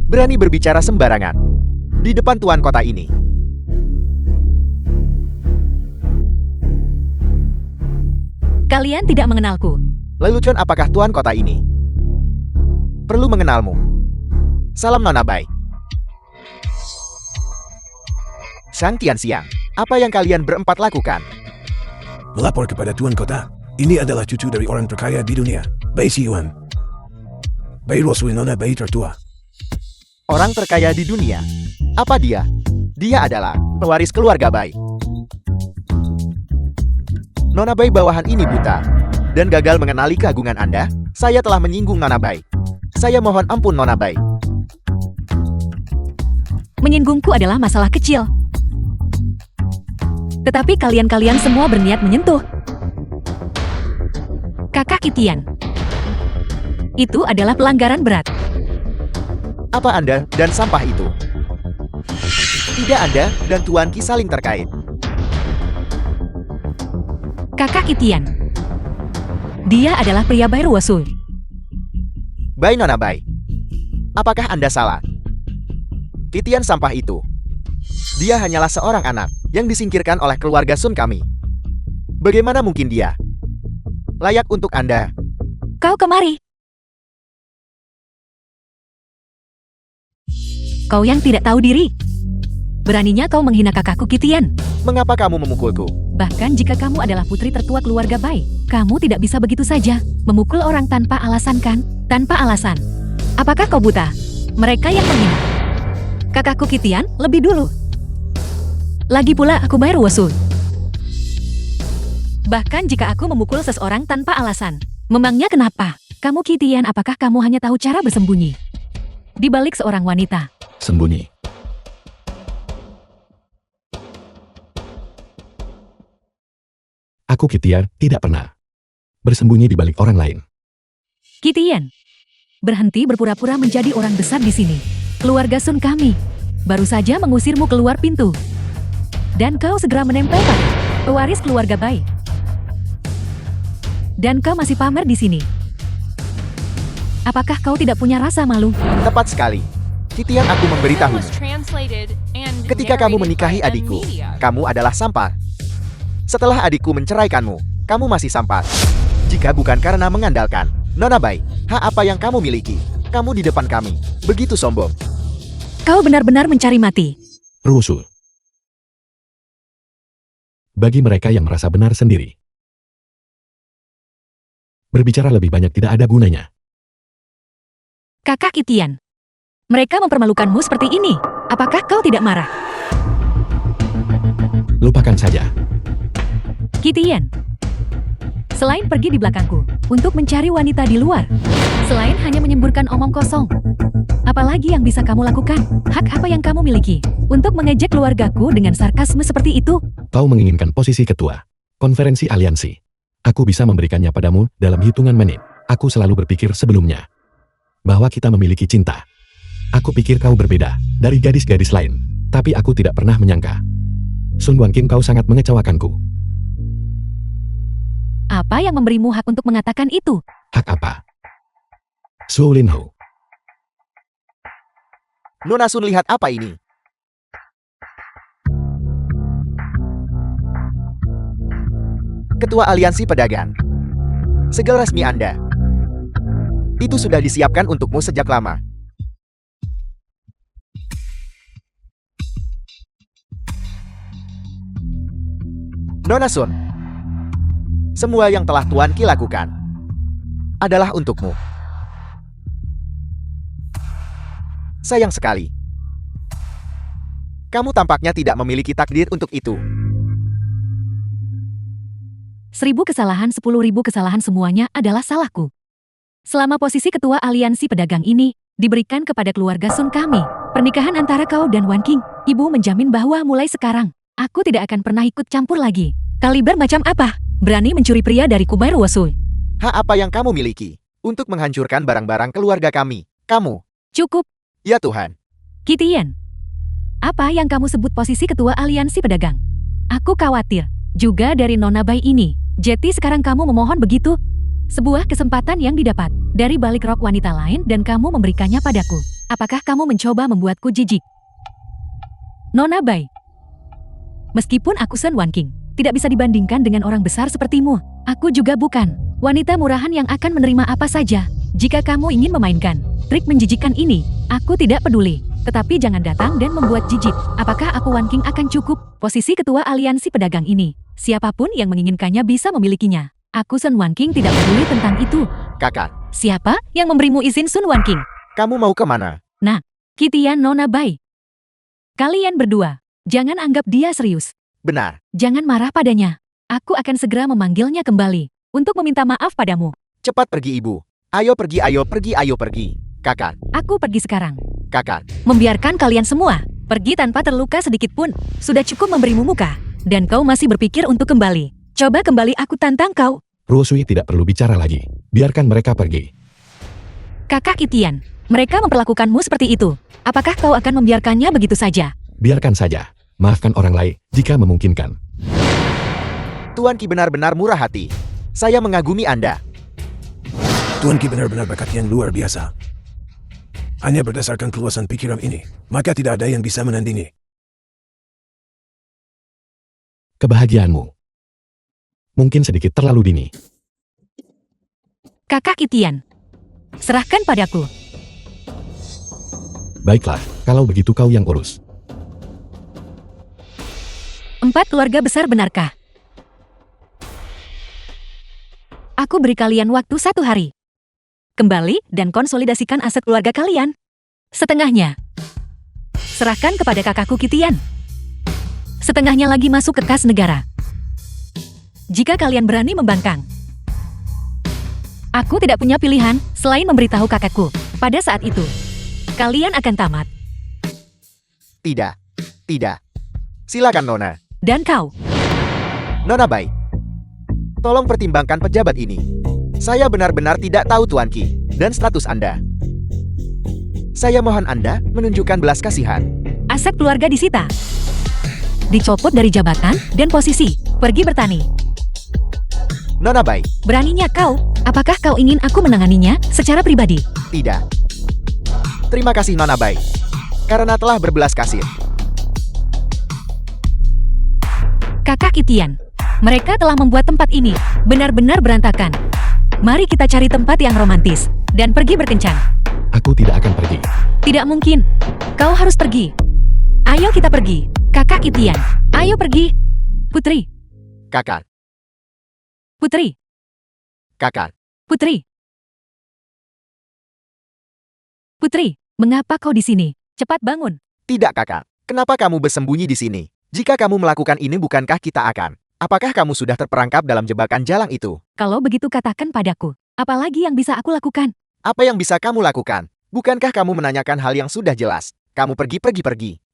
Speaker 3: Berani berbicara sembarangan. Di depan tuan kota ini.
Speaker 1: Kalian tidak mengenalku.
Speaker 3: Lelucon, apakah tuan kota ini? Perlu mengenalmu. Salam Nona Bai. Sang Tianxiang, apa yang kalian berempat lakukan?
Speaker 5: Melapor kepada tuan kota. Ini adalah cucu dari orang terkaya di dunia, Bai Xiyuan. Bai Ruosui Nona Bai tertua.
Speaker 3: Orang terkaya di dunia. Apa dia? Dia adalah pewaris keluarga Bai. Nona Bai bawahan ini buta dan gagal mengenali keagungan Anda. Saya telah menyinggung Nona Bai. Saya mohon ampun Nona Bai.
Speaker 1: Menyinggungku adalah masalah kecil. Tetapi kalian-kalian semua berniat menyentuh Kakak Itian. Itu adalah pelanggaran berat.
Speaker 3: Apa Anda dan sampah itu? Tidak, Anda dan Tuan Qi saling terkait.
Speaker 1: Kakak Itian. Dia adalah pria Bai Ruosui.
Speaker 3: Bai Nona Bai. Apakah Anda salah? Titian sampah itu. Dia hanyalah seorang anak yang disingkirkan oleh keluarga Sun kami. Bagaimana mungkin dia layak untuk Anda?
Speaker 1: Kau kemari. Kau yang tidak tahu diri. Beraninya kau menghina kakakku Kitian.
Speaker 3: Mengapa kamu memukulku?
Speaker 1: Bahkan jika kamu adalah putri tertua keluarga Bai, kamu tidak bisa begitu saja memukul orang tanpa alasan kan? Tanpa alasan. Apakah kau buta? Mereka yang menghina kakakku Kitian lebih dulu. Lagi pula aku Bai Ruosui. Bahkan jika aku memukul seseorang tanpa alasan, memangnya kenapa? Kamu Kitian, apakah kamu hanya tahu cara bersembunyi di balik seorang wanita?
Speaker 2: Sembunyi. Aku Kitian tidak pernah bersembunyi di balik orang lain.
Speaker 1: Kitian, berhenti berpura-pura menjadi orang besar di sini. Keluarga Sun kami baru saja mengusirmu keluar pintu. Dan kau segera menempel pada pewaris keluarga Bai. Dan kau masih pamer di sini. Apakah kau tidak punya rasa malu?
Speaker 3: Tepat sekali. Titian, aku memberitahu. Ketika kamu menikahi adikku, kamu adalah sampah. Setelah adikku menceraikanmu, kamu masih sampah. Jika bukan karena mengandalkan Nona Bai, apa yang kamu miliki? Kamu di depan kami, begitu sombong.
Speaker 1: Kau benar-benar mencari mati.
Speaker 2: Ruosui. Bagi mereka yang merasa benar sendiri, berbicara lebih banyak tidak ada gunanya.
Speaker 1: Kakak Itian, mereka mempermalukanmu seperti ini. Apakah kau tidak marah?
Speaker 2: Lupakan saja.
Speaker 1: Kitian, selain pergi di belakangku untuk mencari wanita di luar, selain hanya menyemburkan omong kosong, apalagi yang bisa kamu lakukan? Hak apa yang kamu miliki untuk mengejek keluargaku dengan sarkasme seperti itu?
Speaker 2: Kau menginginkan posisi ketua konferensi aliansi. Aku bisa memberikannya padamu dalam hitungan menit. Aku selalu berpikir sebelumnya bahwa kita memiliki cinta. Aku pikir kau berbeda dari gadis-gadis lain, tapi aku tidak pernah menyangka. Sun Wanqing, kau sangat mengecewakanku.
Speaker 1: Apa yang memberimu hak untuk mengatakan itu?
Speaker 2: Hak apa? Su Linho.
Speaker 3: Nona Sun, lihat apa ini? Ketua Aliansi Pedagang. Segel resmi Anda. Itu sudah disiapkan untukmu sejak lama. Nona Sun, semua yang telah Tuan Qi lakukan adalah untukmu. Sayang sekali, kamu tampaknya tidak memiliki takdir untuk itu.
Speaker 1: 1000 kesalahan, 10.000 kesalahan, semuanya adalah salahku. Selama posisi ketua aliansi pedagang ini diberikan kepada keluarga Sun kami, pernikahan antara kau dan Wanqing, ibu menjamin bahwa mulai sekarang, aku tidak akan pernah ikut campur lagi. Kaliber macam apa? Berani mencuri pria dari Bai Ruosui?
Speaker 3: Apa yang kamu miliki untuk menghancurkan barang-barang keluarga kami? Kamu.
Speaker 1: Cukup.
Speaker 3: Ya Tuhan.
Speaker 1: Kitian, apa yang kamu sebut posisi ketua aliansi pedagang? Aku khawatir juga dari Nona Bai ini. Jadi sekarang kamu memohon begitu? Sebuah kesempatan yang didapat dari balik rok wanita lain dan kamu memberikannya padaku. Apakah kamu mencoba membuatku jijik? Nona Bai. Meskipun aku Sun Wan King, tidak bisa dibandingkan dengan orang besar sepertimu. Aku juga bukan wanita murahan yang akan menerima apa saja. Jika kamu ingin memainkan trik menjijikkan ini, aku tidak peduli. Tetapi jangan datang dan membuat jijik. Apakah aku Wan King akan cukup? Posisi ketua aliansi pedagang ini, siapapun yang menginginkannya bisa memilikinya. Aku Sun Wan King tidak peduli tentang itu.
Speaker 3: Kakak,
Speaker 1: Siapa yang memberimu izin Sun Wan King?
Speaker 3: kamu mau kemana?
Speaker 1: Kitian Nona Bai. Kalian berdua, jangan anggap dia serius.
Speaker 3: Benar,
Speaker 1: Jangan marah padanya. Aku akan segera memanggilnya kembali untuk meminta maaf padamu.
Speaker 3: cepat pergi ibu. Ayo pergi, ayo pergi, ayo pergi. Kakak,
Speaker 1: Aku pergi sekarang.
Speaker 3: kakak,
Speaker 1: Membiarkan kalian semua pergi tanpa terluka sedikit pun. Sudah cukup memberimu muka. Dan kau masih berpikir untuk kembali. Coba kembali, aku tantang kau.
Speaker 2: Ruosui tidak perlu bicara lagi. Biarkan mereka pergi.
Speaker 1: Kakak Kitian, mereka memperlakukanmu seperti itu. Apakah kau akan membiarkannya begitu saja?
Speaker 2: Biarkan saja. Maafkan orang lain jika memungkinkan.
Speaker 3: Tuan Ki benar-benar murah hati. Saya mengagumi Anda.
Speaker 5: Tuan Ki benar-benar bakat yang luar biasa. Hanya berdasarkan keluasan pikiran ini, maka tidak ada yang bisa menandingi.
Speaker 2: Kebahagiaanmu mungkin sedikit terlalu dini.
Speaker 1: Kakak Kitian, serahkan padaku.
Speaker 2: Baiklah, kalau begitu kau yang urus.
Speaker 1: 4 keluarga besar, benarkah? Aku beri kalian waktu 1 hari. Kembali dan konsolidasikan aset keluarga kalian. Setengahnya serahkan kepada kakakku Kitian. Setengahnya lagi masuk ke kas negara. Jika kalian berani membangkang, aku tidak punya pilihan selain memberitahu kakakku. Pada saat itu, kalian akan tamat.
Speaker 3: Tidak, tidak. Silakan Nona.
Speaker 1: Dan kau,
Speaker 3: Nona Bai. Tolong pertimbangkan pejabat ini. Saya benar-benar tidak tahu Tuan Ki dan status Anda. Saya mohon Anda menunjukkan belas kasihan.
Speaker 1: aset keluarga disita. Dicopot dari jabatan dan posisi. Pergi bertani.
Speaker 3: Nona Bai,
Speaker 1: Beraninya kau, apakah kau ingin aku menanganinya secara pribadi?
Speaker 3: tidak. Terima kasih Nona Bai. Karena telah berbelas kasih.
Speaker 1: Kakak Kitian, mereka telah membuat tempat ini benar-benar berantakan. Mari kita cari tempat yang romantis dan pergi berkencan.
Speaker 2: Aku tidak akan pergi.
Speaker 1: Tidak mungkin. Kau harus pergi. Ayo kita pergi. Kakak Kitian, ayo pergi. Putri,
Speaker 3: Kakak,
Speaker 1: Putri,
Speaker 3: kakak.
Speaker 1: Putri. Putri, mengapa kau di sini? Cepat bangun.
Speaker 3: Tidak kakak. Kenapa kamu bersembunyi di sini? Jika kamu melakukan ini bukankah kita akan? Apakah kamu sudah terperangkap dalam jebakan jalang itu?
Speaker 1: Kalau begitu katakan padaku, apalagi yang bisa aku lakukan?
Speaker 3: Apa yang bisa kamu lakukan? Bukankah kamu menanyakan hal yang sudah jelas? Kamu pergi.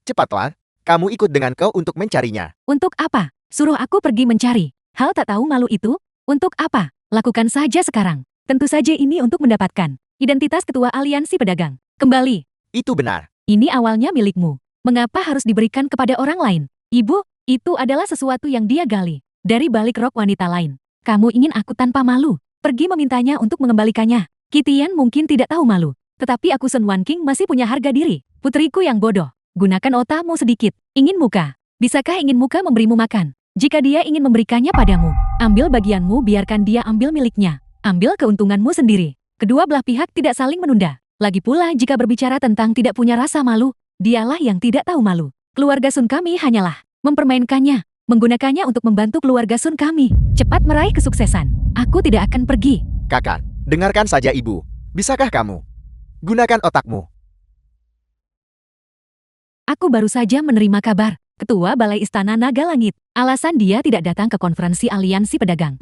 Speaker 3: Cepatlah. Kamu ikut dengan kau untuk mencarinya.
Speaker 1: Untuk apa? Suruh aku pergi mencari. Hal tak tahu malu itu? Untuk apa? Lakukan saja sekarang. Tentu saja ini untuk mendapatkan identitas ketua aliansi pedagang. Kembali.
Speaker 3: Itu benar.
Speaker 1: Ini awalnya milikmu. Mengapa harus diberikan kepada orang lain? Ibu, itu adalah sesuatu yang dia gali dari balik rok wanita lain. Kamu ingin aku tanpa malu pergi memintanya untuk mengembalikannya? Kitian mungkin tidak tahu malu. Tetapi aku Sun Wan King masih punya harga diri. Putriku yang bodoh. Gunakan otakmu sedikit. Ingin muka? Bisakah ingin muka memberimu makan? Jika dia ingin memberikannya padamu, ambil bagianmu, biarkan dia ambil miliknya. Ambil keuntunganmu sendiri. Kedua belah pihak tidak saling menunda. Lagi pula jika berbicara tentang tidak punya rasa malu, dialah yang tidak tahu malu. Keluarga Sun kami hanyalah mempermainkannya, menggunakannya untuk membantu keluarga Sun kami cepat meraih kesuksesan. Aku tidak akan pergi.
Speaker 3: Kakak, dengarkan saja ibu. Bisakah kamu? Gunakan otakmu.
Speaker 1: Aku baru saja menerima kabar, Ketua Balai Istana Naga Langit, alasan dia tidak datang ke konferensi aliansi pedagang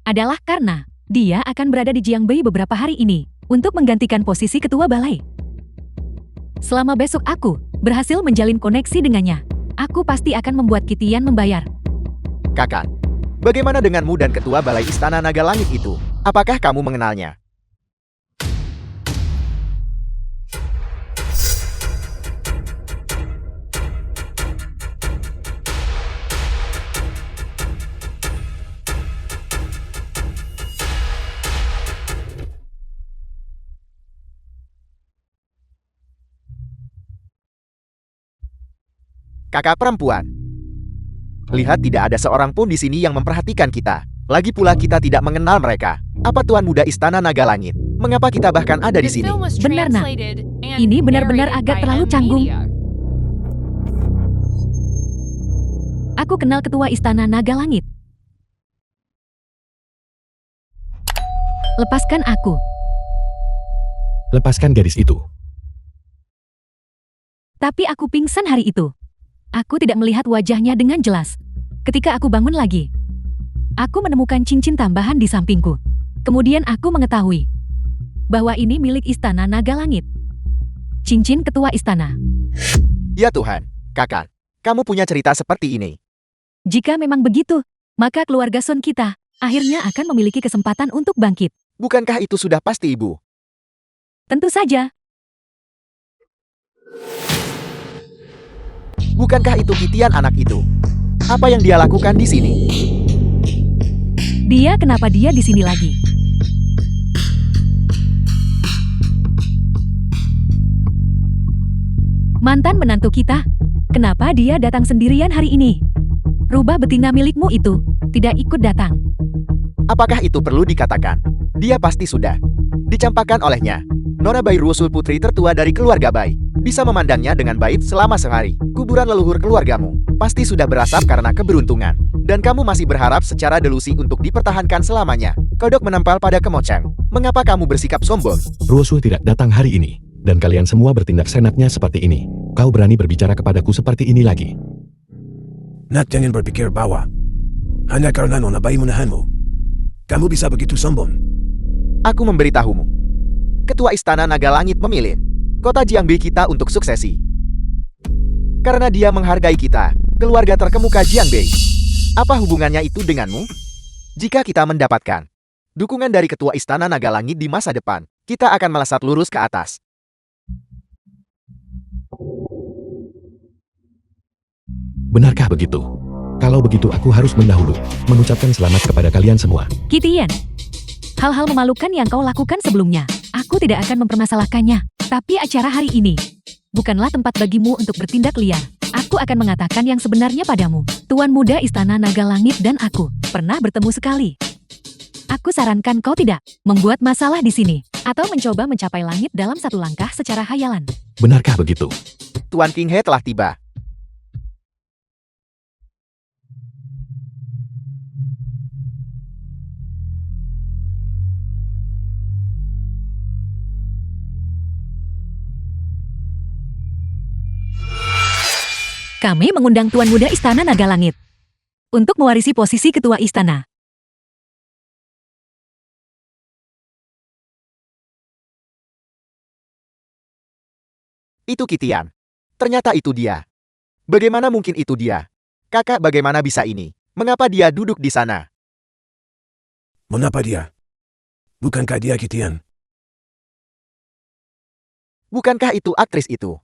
Speaker 1: adalah karena dia akan berada di Jiangbei beberapa hari ini untuk menggantikan posisi Ketua Balai. Selama besok aku berhasil menjalin koneksi dengannya, aku pasti akan membuat Kitian membayar.
Speaker 3: Kakak, bagaimana denganmu dan Ketua Balai Istana Naga Langit itu? Apakah kamu mengenalnya? kakak perempuan. Lihat, tidak ada seorang pun di sini yang memperhatikan kita. Lagi pula kita tidak mengenal mereka. Apa Tuan Muda Istana Naga Langit? Mengapa kita bahkan ada di sini?
Speaker 1: Benar, Nak. Ini benar-benar agak terlalu canggung. Aku kenal Ketua Istana Naga Langit. Lepaskan aku.
Speaker 2: Lepaskan gadis itu.
Speaker 1: Tapi aku pingsan hari itu. Aku tidak melihat wajahnya dengan jelas. Ketika aku bangun lagi, aku menemukan cincin tambahan di sampingku. Kemudian aku mengetahui bahwa ini milik Istana Naga Langit. Cincin Ketua Istana.
Speaker 3: Ya Tuhan, kakak, kamu punya cerita seperti ini.
Speaker 1: Jika memang begitu, maka keluarga Sun kita akhirnya akan memiliki kesempatan untuk bangkit.
Speaker 3: Bukankah itu sudah pasti, Ibu?
Speaker 1: Tentu saja.
Speaker 3: Bukankah itu Kitian anak itu? Apa yang dia lakukan di sini?
Speaker 1: Kenapa dia di sini lagi? Mantan menantu kita, kenapa dia datang sendirian hari ini? Rubah betina milikmu itu tidak ikut datang.
Speaker 3: Apakah itu perlu dikatakan? Dia pasti sudah dicampakkan olehnya. Nona Bai Ruosul, putri tertua dari keluarga Bai, bisa memandangnya dengan baik selama sehari. Kuburan leluhur keluargamu pasti sudah berasap karena keberuntungan. Dan kamu masih berharap secara delusi untuk dipertahankan selamanya. Kodok menempel pada kemoceng. Mengapa kamu bersikap sombong?
Speaker 2: Ruosul tidak datang hari ini. Dan kalian semua bertindak senaknya seperti ini. Kau berani berbicara kepadaku seperti ini lagi.
Speaker 5: Nak, jangan berpikir bahwa hanya karena Nona Bai menahanmu, kamu bisa begitu sombong.
Speaker 3: Aku memberitahumu. Ketua Istana Naga Langit memilih kota Jiangbi kita untuk suksesi. Karena dia menghargai kita, keluarga terkemuka Jiangbi. Apa hubungannya itu denganmu? Jika kita mendapatkan dukungan dari Ketua Istana Naga Langit di masa depan, kita akan melesat lurus ke atas.
Speaker 2: Benarkah begitu? Kalau begitu aku harus mendahulu mengucapkan selamat kepada kalian semua.
Speaker 1: Kitian, hal-hal memalukan yang kau lakukan sebelumnya, aku tidak akan mempermasalahkannya. Tapi acara hari ini bukanlah tempat bagimu untuk bertindak liar. Aku akan mengatakan yang sebenarnya padamu. Tuan Muda Istana Naga Langit dan aku pernah bertemu sekali. Aku sarankan kau tidak membuat masalah di sini, atau mencoba mencapai langit dalam satu langkah secara hayalan.
Speaker 2: Benarkah begitu?
Speaker 3: Tuan King He telah tiba.
Speaker 1: Kami mengundang Tuan Muda Istana Naga Langit untuk mewarisi posisi Ketua Istana.
Speaker 3: Itu Kitian. Ternyata itu dia. Bagaimana mungkin itu dia? Kakak, bagaimana bisa ini? Mengapa dia duduk di sana?
Speaker 5: Mengapa dia? Bukankah dia Kitian?
Speaker 3: Bukankah itu aktris itu?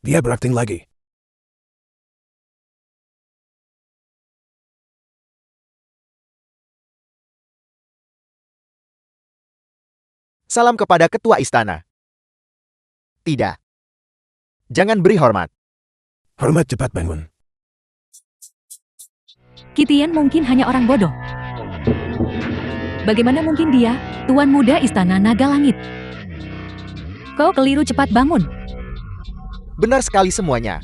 Speaker 5: Dia berakting lagi.
Speaker 3: Salam kepada Ketua Istana. Tidak. Jangan beri hormat.
Speaker 5: Hormat, cepat bangun.
Speaker 1: Kitian mungkin hanya orang bodoh. Bagaimana mungkin dia, Tuan Muda Istana Naga Langit? Kau keliru, cepat bangun.
Speaker 3: Benar sekali semuanya.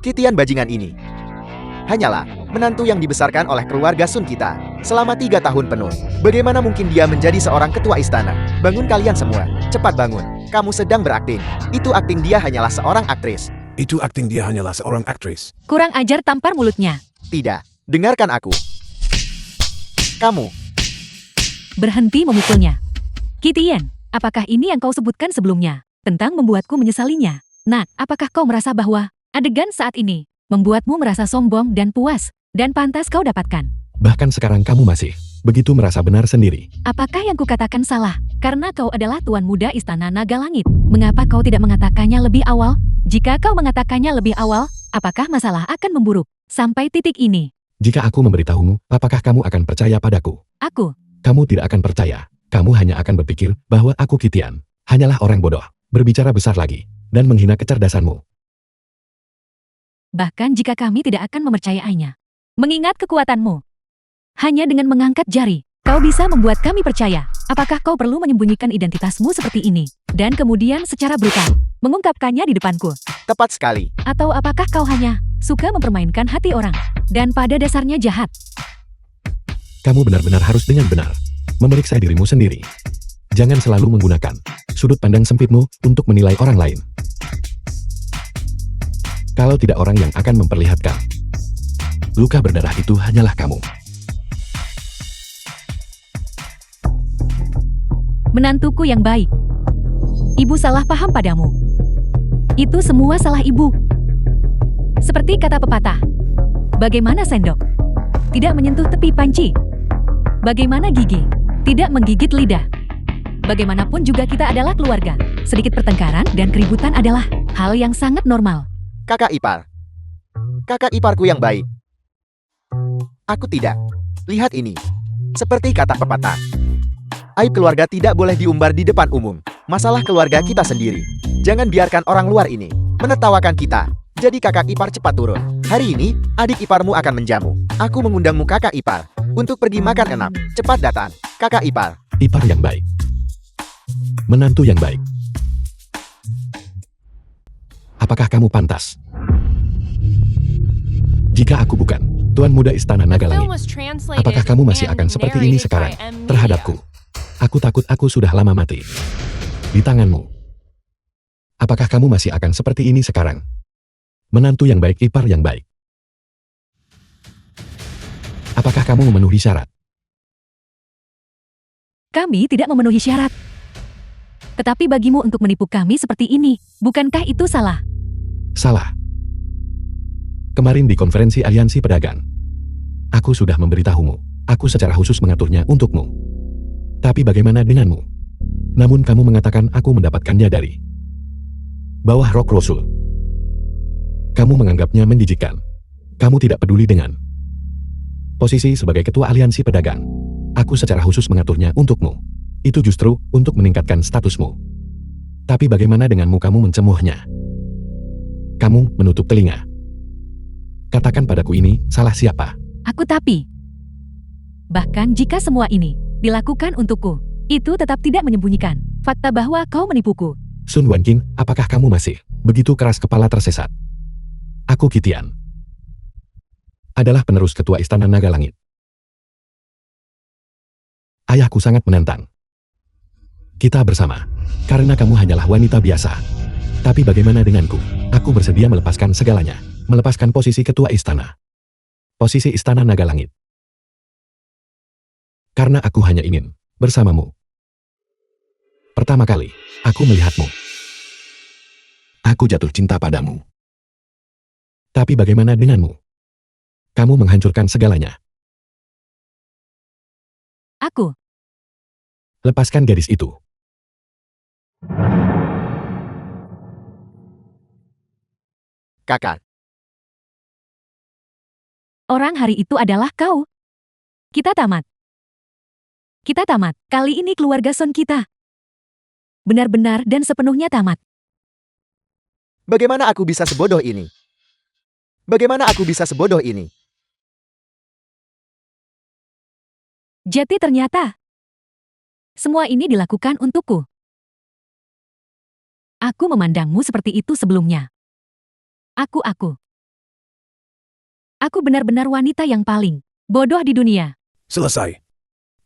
Speaker 3: Kitian bajingan ini hanyalah menantu yang dibesarkan oleh keluarga Sun kita selama 3 tahun penuh. Bagaimana mungkin dia menjadi seorang ketua istana? Bangun kalian semua, cepat bangun. Kamu sedang berakting. Itu akting, dia hanyalah seorang aktris.
Speaker 5: Itu akting, dia hanyalah seorang aktris.
Speaker 1: Kurang ajar, tampar mulutnya.
Speaker 3: Tidak, dengarkan aku. Kamu
Speaker 1: Berhenti memukulnya. Kitian, apakah ini yang kau sebutkan sebelumnya tentang membuatku menyesalinya? Nak, apakah kau merasa bahwa adegan saat ini membuatmu merasa sombong dan puas dan pantas kau dapatkan?
Speaker 2: Bahkan sekarang kamu masih begitu merasa benar sendiri.
Speaker 1: Apakah yang kukatakan salah? Karena kau adalah Tuan Muda Istana Naga Langit. Mengapa kau tidak mengatakannya lebih awal? Jika kau mengatakannya lebih awal, apakah masalah akan memburuk sampai titik ini?
Speaker 2: Jika aku memberitahumu, apakah kamu akan percaya padaku?
Speaker 1: Aku
Speaker 2: Kamu tidak akan percaya. Kamu hanya akan berpikir bahwa aku Kitian hanyalah orang bodoh, berbicara besar lagi, dan menghina kecerdasanmu.
Speaker 1: Bahkan jika kami tidak akan mempercayainya. Mengingat kekuatanmu. Hanya dengan mengangkat jari, kau bisa membuat kami percaya. Apakah kau perlu menyembunyikan identitasmu seperti ini? Dan kemudian secara brutal, mengungkapkannya di depanku.
Speaker 3: Tepat sekali.
Speaker 1: Atau apakah kau hanya suka mempermainkan hati orang? Dan pada dasarnya jahat.
Speaker 2: Kamu benar-benar harus dengan benar memeriksa dirimu sendiri. Jangan selalu menggunakan sudut pandang sempitmu untuk menilai orang lain. Kalau tidak orang yang akan memperlihatkan luka berdarah itu hanyalah kamu.
Speaker 1: Menantuku yang baik. Ibu salah paham padamu. Itu semua salah ibu. Seperti kata pepatah. Bagaimana sendok tidak menyentuh tepi panci? Bagaimana gigi tidak menggigit lidah? Bagaimanapun juga kita adalah keluarga. Sedikit pertengkaran dan keributan adalah hal yang sangat normal.
Speaker 3: Kakak ipar. Kakak iparku yang baik. Aku tidak. Lihat ini. Seperti kata pepatah. Aib keluarga tidak boleh diumbar di depan umum. Masalah keluarga kita sendiri. Jangan biarkan orang luar ini menertawakan kita. Jadi kakak ipar cepat turun. Hari ini, adik iparmu akan menjamu. Aku mengundangmu kakak ipar untuk pergi makan enak. Cepat datang, kakak ipar.
Speaker 2: Ipar yang baik. Menantu yang baik. Apakah kamu pantas? Jika aku bukan Tuan Muda Istana Naga Langit, apakah kamu masih akan seperti ini sekarang terhadapku? Aku takut aku sudah lama mati di tanganmu. Apakah kamu masih akan seperti ini sekarang? Menantu yang baik, ipar yang baik. Apakah kamu memenuhi syarat?
Speaker 1: Kami tidak memenuhi syarat. Tetapi bagimu untuk menipu kami seperti ini, bukankah itu salah?
Speaker 2: Salah. Kemarin di konferensi Aliansi Pedagang, aku sudah memberitahumu. Aku secara khusus mengaturnya untukmu. Tapi bagaimana denganmu? Namun kamu mengatakan aku mendapatkannya dari bawah rok Rasul. Kamu menganggapnya menjijikkan. Kamu tidak peduli dengan posisi sebagai ketua Aliansi Pedagang. Aku secara khusus mengaturnya untukmu. Itu justru untuk meningkatkan statusmu. Tapi bagaimana denganmu? Kamu mencemuhnya. Kamu menutup telinga. Katakan padaku, ini salah siapa?
Speaker 1: Aku tapi. Bahkan jika semua ini dilakukan untukku, itu tetap tidak menyembunyikan fakta bahwa kau menipuku.
Speaker 2: Sun Wanqing, apakah kamu masih begitu keras kepala tersesat? Aku Qitian. Adalah penerus ketua Istana Naga Langit. Ayahku sangat menantang kita bersama, karena kamu hanyalah wanita biasa. Tapi bagaimana denganku? Aku bersedia melepaskan segalanya. Melepaskan posisi ketua istana. Posisi Istana Naga Langit. Karena aku hanya ingin bersamamu. Pertama kali, aku melihatmu. Aku jatuh cinta padamu. Tapi bagaimana denganmu? Kamu menghancurkan segalanya.
Speaker 1: Aku.
Speaker 2: Lepaskan gadis itu.
Speaker 3: Kakak.
Speaker 1: Orang hari itu adalah kau. Kita tamat. Kita tamat. Kali ini keluarga Son kita. Benar-benar dan sepenuhnya tamat.
Speaker 3: Bagaimana aku bisa sebodoh ini? Bagaimana aku bisa sebodoh ini?
Speaker 1: Jadi ternyata semua ini dilakukan untukku. Aku memandangmu seperti itu sebelumnya. Aku benar-benar wanita yang paling bodoh di dunia.
Speaker 5: Selesai.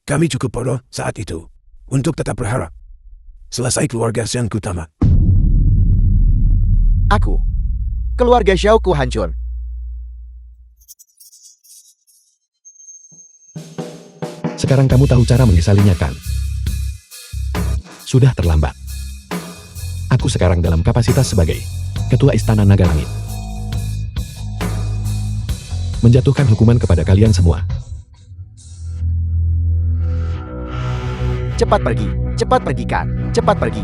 Speaker 5: Kami cukup bodoh saat itu untuk tetap berharap. Selesai keluarga Xianku tamat.
Speaker 3: Aku. Keluarga Xiaoku hancur.
Speaker 2: Sekarang kamu tahu cara menyesalinya kan? Sudah terlambat. Aku sekarang dalam kapasitas sebagai Ketua Istana Naga Langit. Menjatuhkan hukuman kepada kalian semua.
Speaker 3: Cepat pergi. Cepat pergi, Kak. Cepat pergi.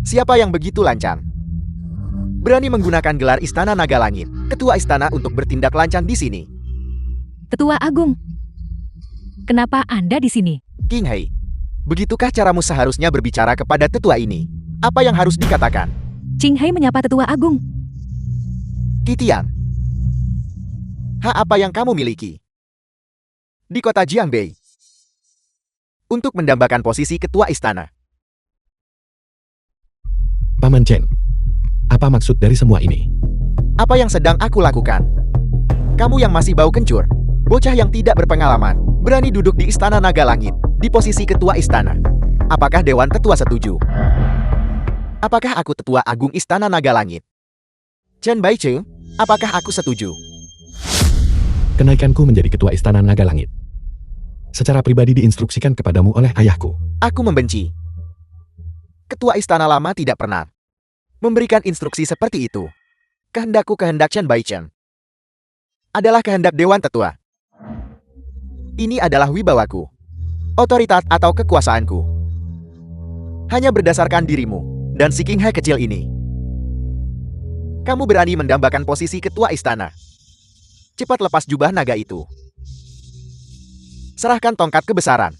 Speaker 3: Siapa yang begitu lancang? Berani menggunakan gelar Istana Naga Langit, Ketua Istana, untuk bertindak lancang di sini.
Speaker 1: Ketua Agung. Kenapa Anda di sini?
Speaker 3: King Hei, Begitukah caramu seharusnya berbicara kepada tetua ini? Apa yang harus dikatakan?
Speaker 1: Qing Hei menyapa tetua agung.
Speaker 3: Qitian. Apa yang kamu miliki? Di kota Jiangbei. Untuk mendambakan posisi ketua istana.
Speaker 2: Paman Chen, apa maksud dari semua ini?
Speaker 3: Apa yang sedang aku lakukan? Kamu yang masih bau kencur, bocah yang tidak berpengalaman, berani duduk di Istana Naga Langit, di posisi ketua istana. Apakah Dewan Tetua setuju? Apakah aku Tetua Agung Istana Naga Langit? Chen Baiche, apakah aku setuju?
Speaker 2: Kenaikanku menjadi ketua Istana Naga Langit secara pribadi diinstruksikan kepadamu oleh ayahku.
Speaker 3: Aku membenci. Ketua Istana Lama tidak pernah memberikan instruksi seperti itu. Kehendakku kehendak Chen Baichen. Adalah kehendak Dewan Tetua. Ini adalah wibawaku, otoritas atau kekuasaanku. Hanya berdasarkan dirimu dan si Qing He kecil ini. Kamu berani mendambakan posisi ketua istana. Cepat lepas jubah naga itu. Serahkan tongkat kebesaran.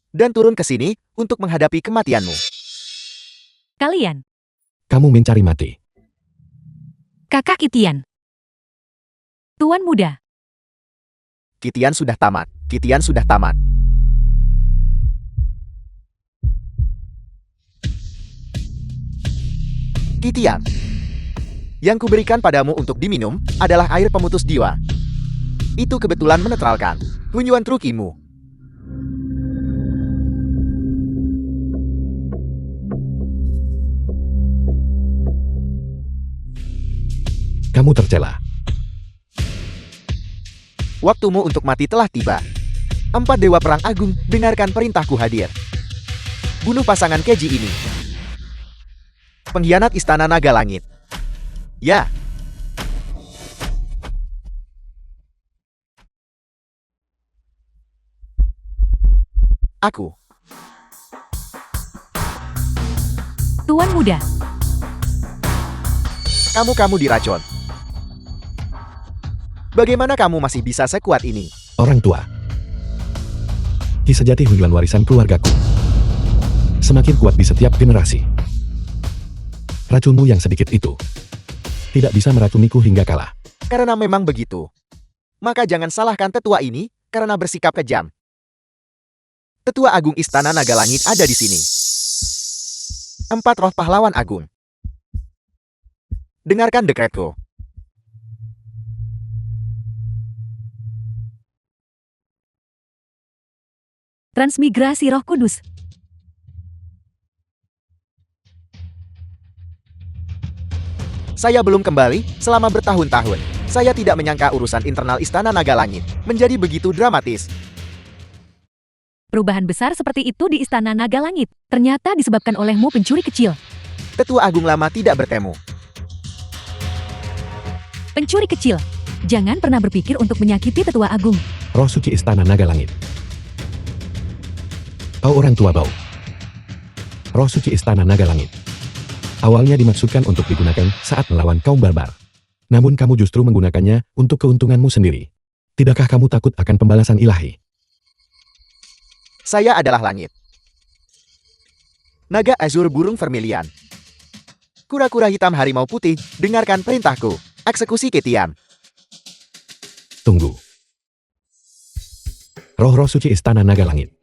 Speaker 3: Dan turun ke sini untuk menghadapi kematianmu.
Speaker 1: Kalian,
Speaker 2: Kamu mencari mati.
Speaker 1: kakak Qitian. Tuan muda,
Speaker 3: Qitian sudah tamat. Qitian sudah tamat. Qitian. Yang kuberikan padamu untuk diminum adalah air pemutus jiwa. Itu kebetulan menetralkan hunyuan trukimu.
Speaker 2: Kamu tercela.
Speaker 3: Waktumu untuk mati telah tiba. 4 Dewa Perang Agung, dengarkan perintahku hadir. Bunuh pasangan keji ini. Pengkhianat Istana Naga Langit. Ya. Aku.
Speaker 1: tuan muda,
Speaker 3: Kamu diracun. Bagaimana kamu masih bisa sekuat ini?
Speaker 2: Orang tua. Ki sejati hujan warisan keluargaku. Semakin kuat di setiap generasi. Racunmu yang sedikit itu tidak bisa meracuniku hingga kalah.
Speaker 3: Karena memang begitu. Maka jangan salahkan tetua ini karena bersikap kejam. Tetua Agung Istana Naga Langit ada di sini. 4 roh pahlawan agung. Dengarkan dekretku.
Speaker 1: transmigrasi Roh Kudus.
Speaker 3: Saya belum kembali selama bertahun-tahun. Saya tidak menyangka urusan internal Istana Naga Langit menjadi begitu dramatis.
Speaker 1: Perubahan besar seperti itu di Istana Naga Langit ternyata disebabkan olehmu pencuri kecil.
Speaker 3: Tetua Agung lama tidak bertemu.
Speaker 1: Pencuri kecil, jangan pernah berpikir untuk menyakiti Tetua Agung.
Speaker 2: Roh suci Istana Naga Langit. Kau orang tua bau. Roh suci Istana Naga Langit. Awalnya dimaksudkan untuk digunakan saat melawan kaum barbar. Namun kamu justru menggunakannya untuk keuntunganmu sendiri. Tidakkah kamu takut akan pembalasan ilahi?
Speaker 3: Saya adalah langit. Naga azur burung vermilion. Kura-kura hitam harimau putih, dengarkan perintahku. Eksekusi Qitian.
Speaker 2: Tunggu. Roh-roh suci Istana Naga Langit.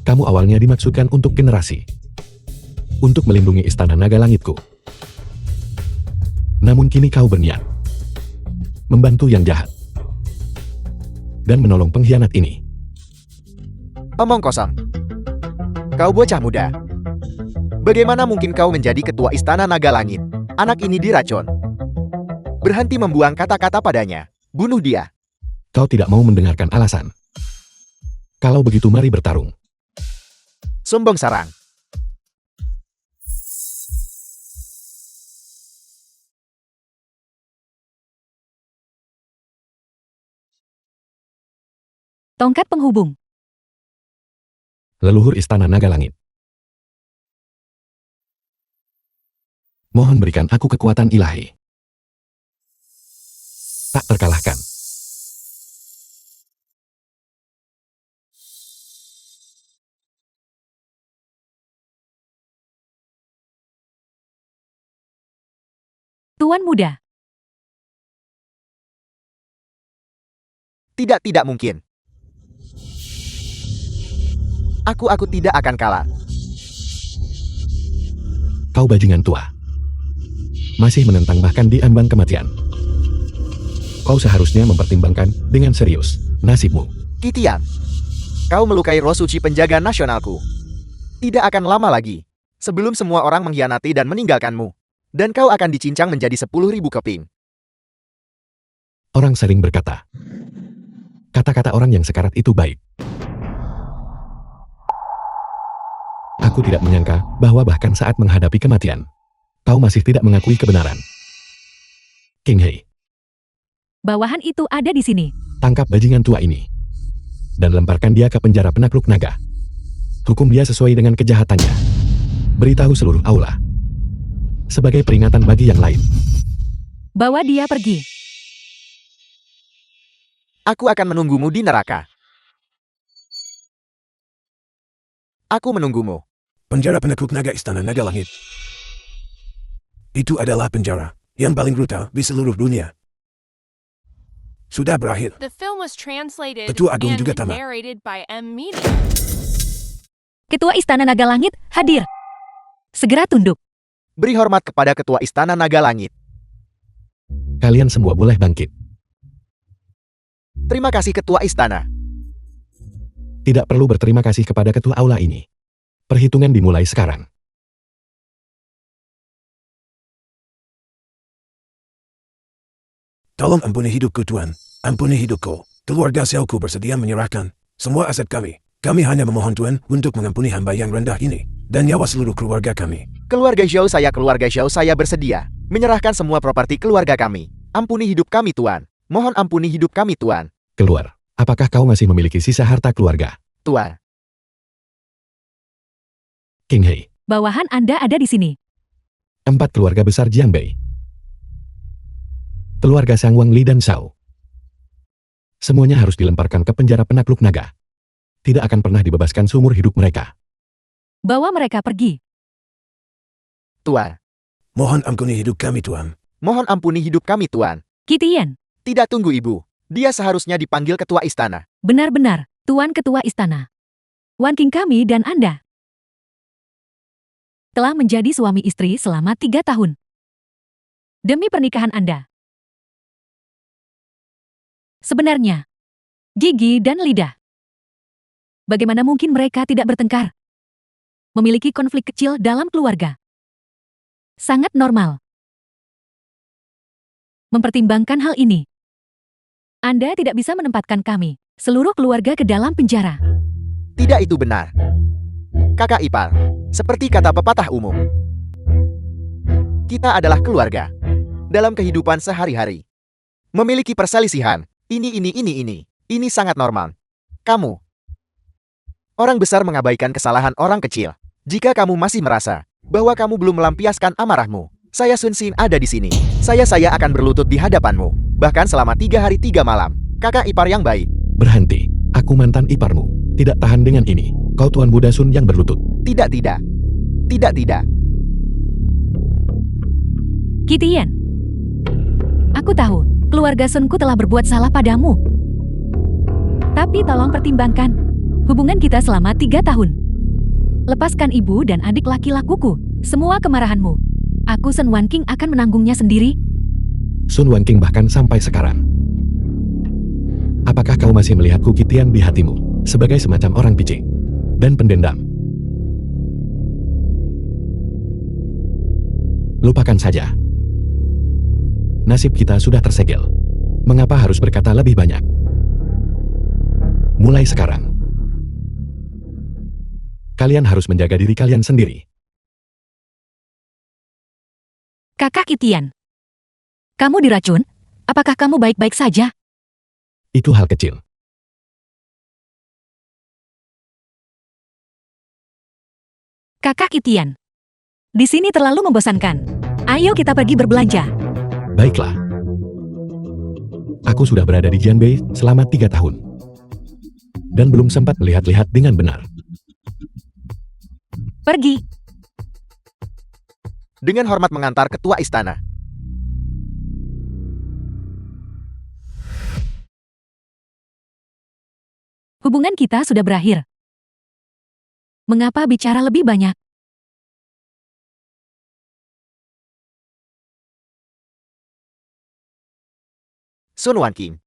Speaker 2: Kamu awalnya dimaksudkan untuk generasi. Untuk melindungi Istana Naga Langitku. Namun kini kau berniat membantu yang jahat. Dan menolong pengkhianat ini.
Speaker 3: Omong kosong. Kau bocah muda. Bagaimana mungkin kau menjadi ketua Istana Naga Langit? Anak ini diracun. Berhenti membuang kata-kata padanya. Bunuh dia.
Speaker 2: Kau tidak mau mendengarkan alasan. Kalau begitu mari bertarung.
Speaker 3: Sombong sarang.
Speaker 1: Tongkat penghubung.
Speaker 2: Leluhur Istana Naga Langit. Mohon berikan aku kekuatan ilahi. Tak terkalahkan.
Speaker 1: Tuan muda.
Speaker 3: Tidak mungkin. Aku tidak akan kalah.
Speaker 2: Kau bajingan tua. Masih menentang bahkan di ambang kematian. Kau seharusnya mempertimbangkan dengan serius nasibmu.
Speaker 3: Qitian, kau melukai roh suci penjaga nasionalku. Tidak akan lama lagi, sebelum semua orang mengkhianati dan meninggalkanmu. Dan kau akan dicincang menjadi 10.000 keping.
Speaker 2: Orang sering berkata, kata-kata orang yang sekarat itu baik. Aku tidak menyangka bahwa bahkan saat menghadapi kematian, kau masih tidak mengakui kebenaran. King Hei,
Speaker 1: Bawahan itu ada di sini.
Speaker 2: tangkap bajingan tua ini dan lemparkan dia ke penjara penakluk naga. Hukum dia sesuai dengan kejahatannya. Beritahu seluruh aula. Sebagai peringatan bagi yang lain.
Speaker 1: Bawa dia pergi.
Speaker 3: Aku akan menunggumu di neraka. Aku menunggumu.
Speaker 5: Penjara penakluk naga Istana Naga Langit. Itu adalah penjara yang paling brutal di seluruh dunia. Sudah berakhir.
Speaker 4: The film was translated
Speaker 5: Ketua Agung
Speaker 4: and
Speaker 5: juga tamat.
Speaker 4: narrated by M. Media.
Speaker 1: Ketua Istana Naga Langit hadir. Segera tunduk.
Speaker 3: Beri hormat kepada Ketua Istana Naga Langit.
Speaker 2: Kalian semua boleh bangkit.
Speaker 3: Terima kasih Ketua Istana.
Speaker 2: Tidak perlu berterima kasih kepada ketua aula ini. Perhitungan dimulai sekarang.
Speaker 5: Tolong ampuni hidupku Tuan. Ampuni hidupku. Keluarga Xiaoku bersedia menyerahkan semua aset kami. Kami hanya memohon Tuan untuk mengampuni hamba yang rendah ini. Dan nyawa seluruh keluarga kami.
Speaker 3: Keluarga Xiao saya bersedia menyerahkan semua properti keluarga kami. Ampuni hidup kami Tuan. Mohon ampuni hidup kami Tuan.
Speaker 2: Keluar. Apakah kau masih memiliki sisa harta keluarga?
Speaker 3: Tuan.
Speaker 2: King Hei,
Speaker 1: Bawahan Anda ada di sini.
Speaker 2: 4 keluarga besar Jianbei. Keluarga Sang Wang Li dan Shao. Semuanya harus dilemparkan ke penjara penakluk naga. Tidak akan pernah dibebaskan seumur hidup mereka.
Speaker 1: Bawa mereka pergi.
Speaker 3: Tuan.
Speaker 5: Mohon ampuni hidup kami Tuan.
Speaker 3: Mohon ampuni hidup kami Tuan.
Speaker 1: Qitian,
Speaker 3: Tidak tunggu Ibu. Dia seharusnya dipanggil Ketua Istana.
Speaker 1: benar-benar, Tuan Ketua Istana. Wan King kami dan Anda telah menjadi suami istri selama 3 tahun. Demi pernikahan Anda. Sebenarnya, gigi dan lidah. Bagaimana mungkin mereka tidak bertengkar? Memiliki konflik kecil dalam keluarga. Sangat normal. Mempertimbangkan hal ini, Anda tidak bisa menempatkan kami, seluruh keluarga ke dalam penjara.
Speaker 3: Tidak itu benar. Kakak ipar, seperti kata pepatah umum. Kita adalah keluarga. Dalam kehidupan sehari-hari. Memiliki perselisihan. Ini sangat normal. Kamu. Orang besar mengabaikan kesalahan orang kecil. Jika kamu masih merasa bahwa kamu belum melampiaskan amarahmu, saya Sun Xin ada di sini. Saya akan berlutut di hadapanmu. Bahkan selama 3 hari 3 malam. Kakak ipar yang baik.
Speaker 2: Berhenti. Aku mantan iparmu. Tidak tahan dengan ini. Kau Tuan Buddha Sun yang berlutut.
Speaker 3: Tidak.
Speaker 1: Qitian, aku tahu keluarga Sunku telah berbuat salah padamu. Tapi tolong pertimbangkan hubungan kita selama 3 tahun. Lepaskan ibu dan adik laki-lakuku. Semua kemarahanmu. Aku Sun Wan King akan menanggungnya sendiri.
Speaker 2: Sun Wan King bahkan sampai sekarang. Apakah kau masih melihatku Qitian di hatimu sebagai semacam orang picik dan pendendam? Lupakan saja. Nasib kita sudah tersegel. Mengapa harus berkata lebih banyak? Mulai sekarang, kalian harus menjaga diri kalian sendiri.
Speaker 1: Kakak Qitian, kamu diracun? Apakah kamu baik-baik saja?
Speaker 2: Itu hal kecil.
Speaker 1: Kakak Qitian, di sini terlalu membosankan. Ayo kita pergi berbelanja.
Speaker 2: Baiklah. Aku sudah berada di Jianbei selama 3 tahun. Dan belum sempat melihat-lihat dengan benar.
Speaker 1: Pergi.
Speaker 3: Dengan hormat mengantar ketua istana.
Speaker 1: Hubungan kita sudah berakhir. Mengapa bicara lebih banyak?
Speaker 3: Sun Wanking,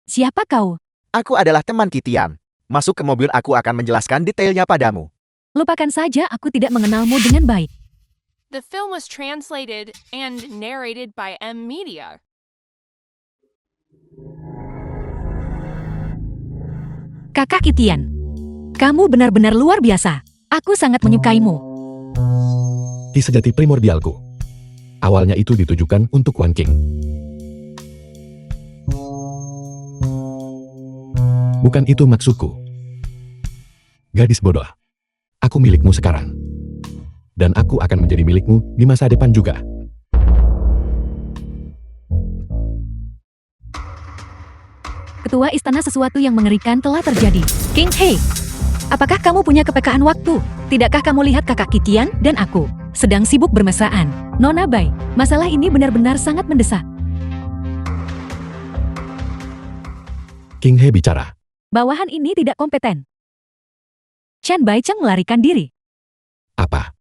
Speaker 1: Siapa kau?
Speaker 3: aku adalah teman Kitian. Masuk ke mobil, aku akan menjelaskan detailnya padamu.
Speaker 1: Lupakan saja, aku tidak mengenalmu dengan baik.
Speaker 4: The film was translated and narrated by M Media.
Speaker 1: Kakak Kitian, kamu benar-benar luar biasa. Aku sangat menyukaimu.
Speaker 2: Ki sejati primordialku. Awalnya itu ditujukan untuk Wanking. Bukan itu maksudku. Gadis bodoh. Aku milikmu sekarang. Dan aku akan menjadi milikmu di masa depan juga.
Speaker 1: Ketua istana, sesuatu yang mengerikan telah terjadi. King He, apakah kamu punya kepekaan waktu? Tidakkah kamu lihat kakak Kitian dan aku sedang sibuk bermesraan? Nona Bai, masalah ini benar-benar sangat mendesak.
Speaker 2: King He bicara.
Speaker 1: Bawahan ini tidak kompeten. Chen Baicheng melarikan diri.
Speaker 2: Apa?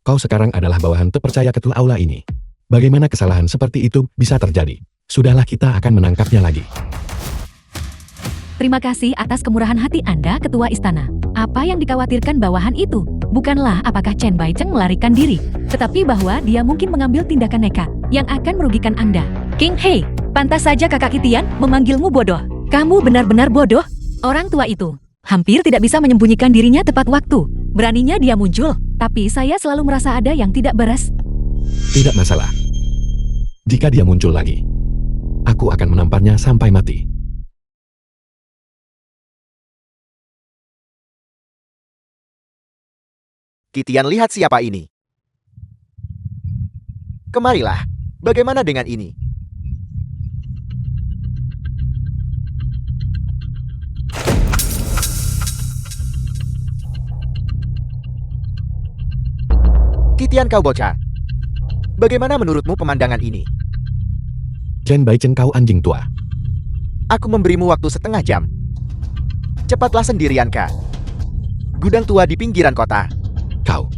Speaker 2: Kau sekarang adalah bawahan terpercaya ketua aula ini. Bagaimana kesalahan seperti itu bisa terjadi? Sudahlah, kita akan menangkapnya lagi.
Speaker 1: Terima kasih atas kemurahan hati Anda, Ketua Istana. Apa yang dikhawatirkan bawahan itu? Bukanlah apakah Chen Baicheng melarikan diri, tetapi bahwa dia mungkin mengambil tindakan nekat yang akan merugikan Anda. King He, pantas saja kakak Kitian memanggilmu bodoh. Kamu benar-benar bodoh. Orang tua itu hampir tidak bisa menyembunyikan dirinya tepat waktu. Beraninya dia muncul, tapi saya selalu merasa ada yang tidak beres.
Speaker 2: Tidak masalah. Jika dia muncul lagi, aku akan menamparnya sampai mati.
Speaker 3: Kitian, lihat siapa ini. Kemarilah. Bagaimana dengan ini? Kitian, kau bocah. Bagaimana menurutmu pemandangan ini?
Speaker 2: Chen Baicheng, kau anjing tua.
Speaker 3: Aku memberimu waktu setengah jam. Cepatlah sendirian, Kak. Gudang tua di pinggiran kota.
Speaker 2: Kau.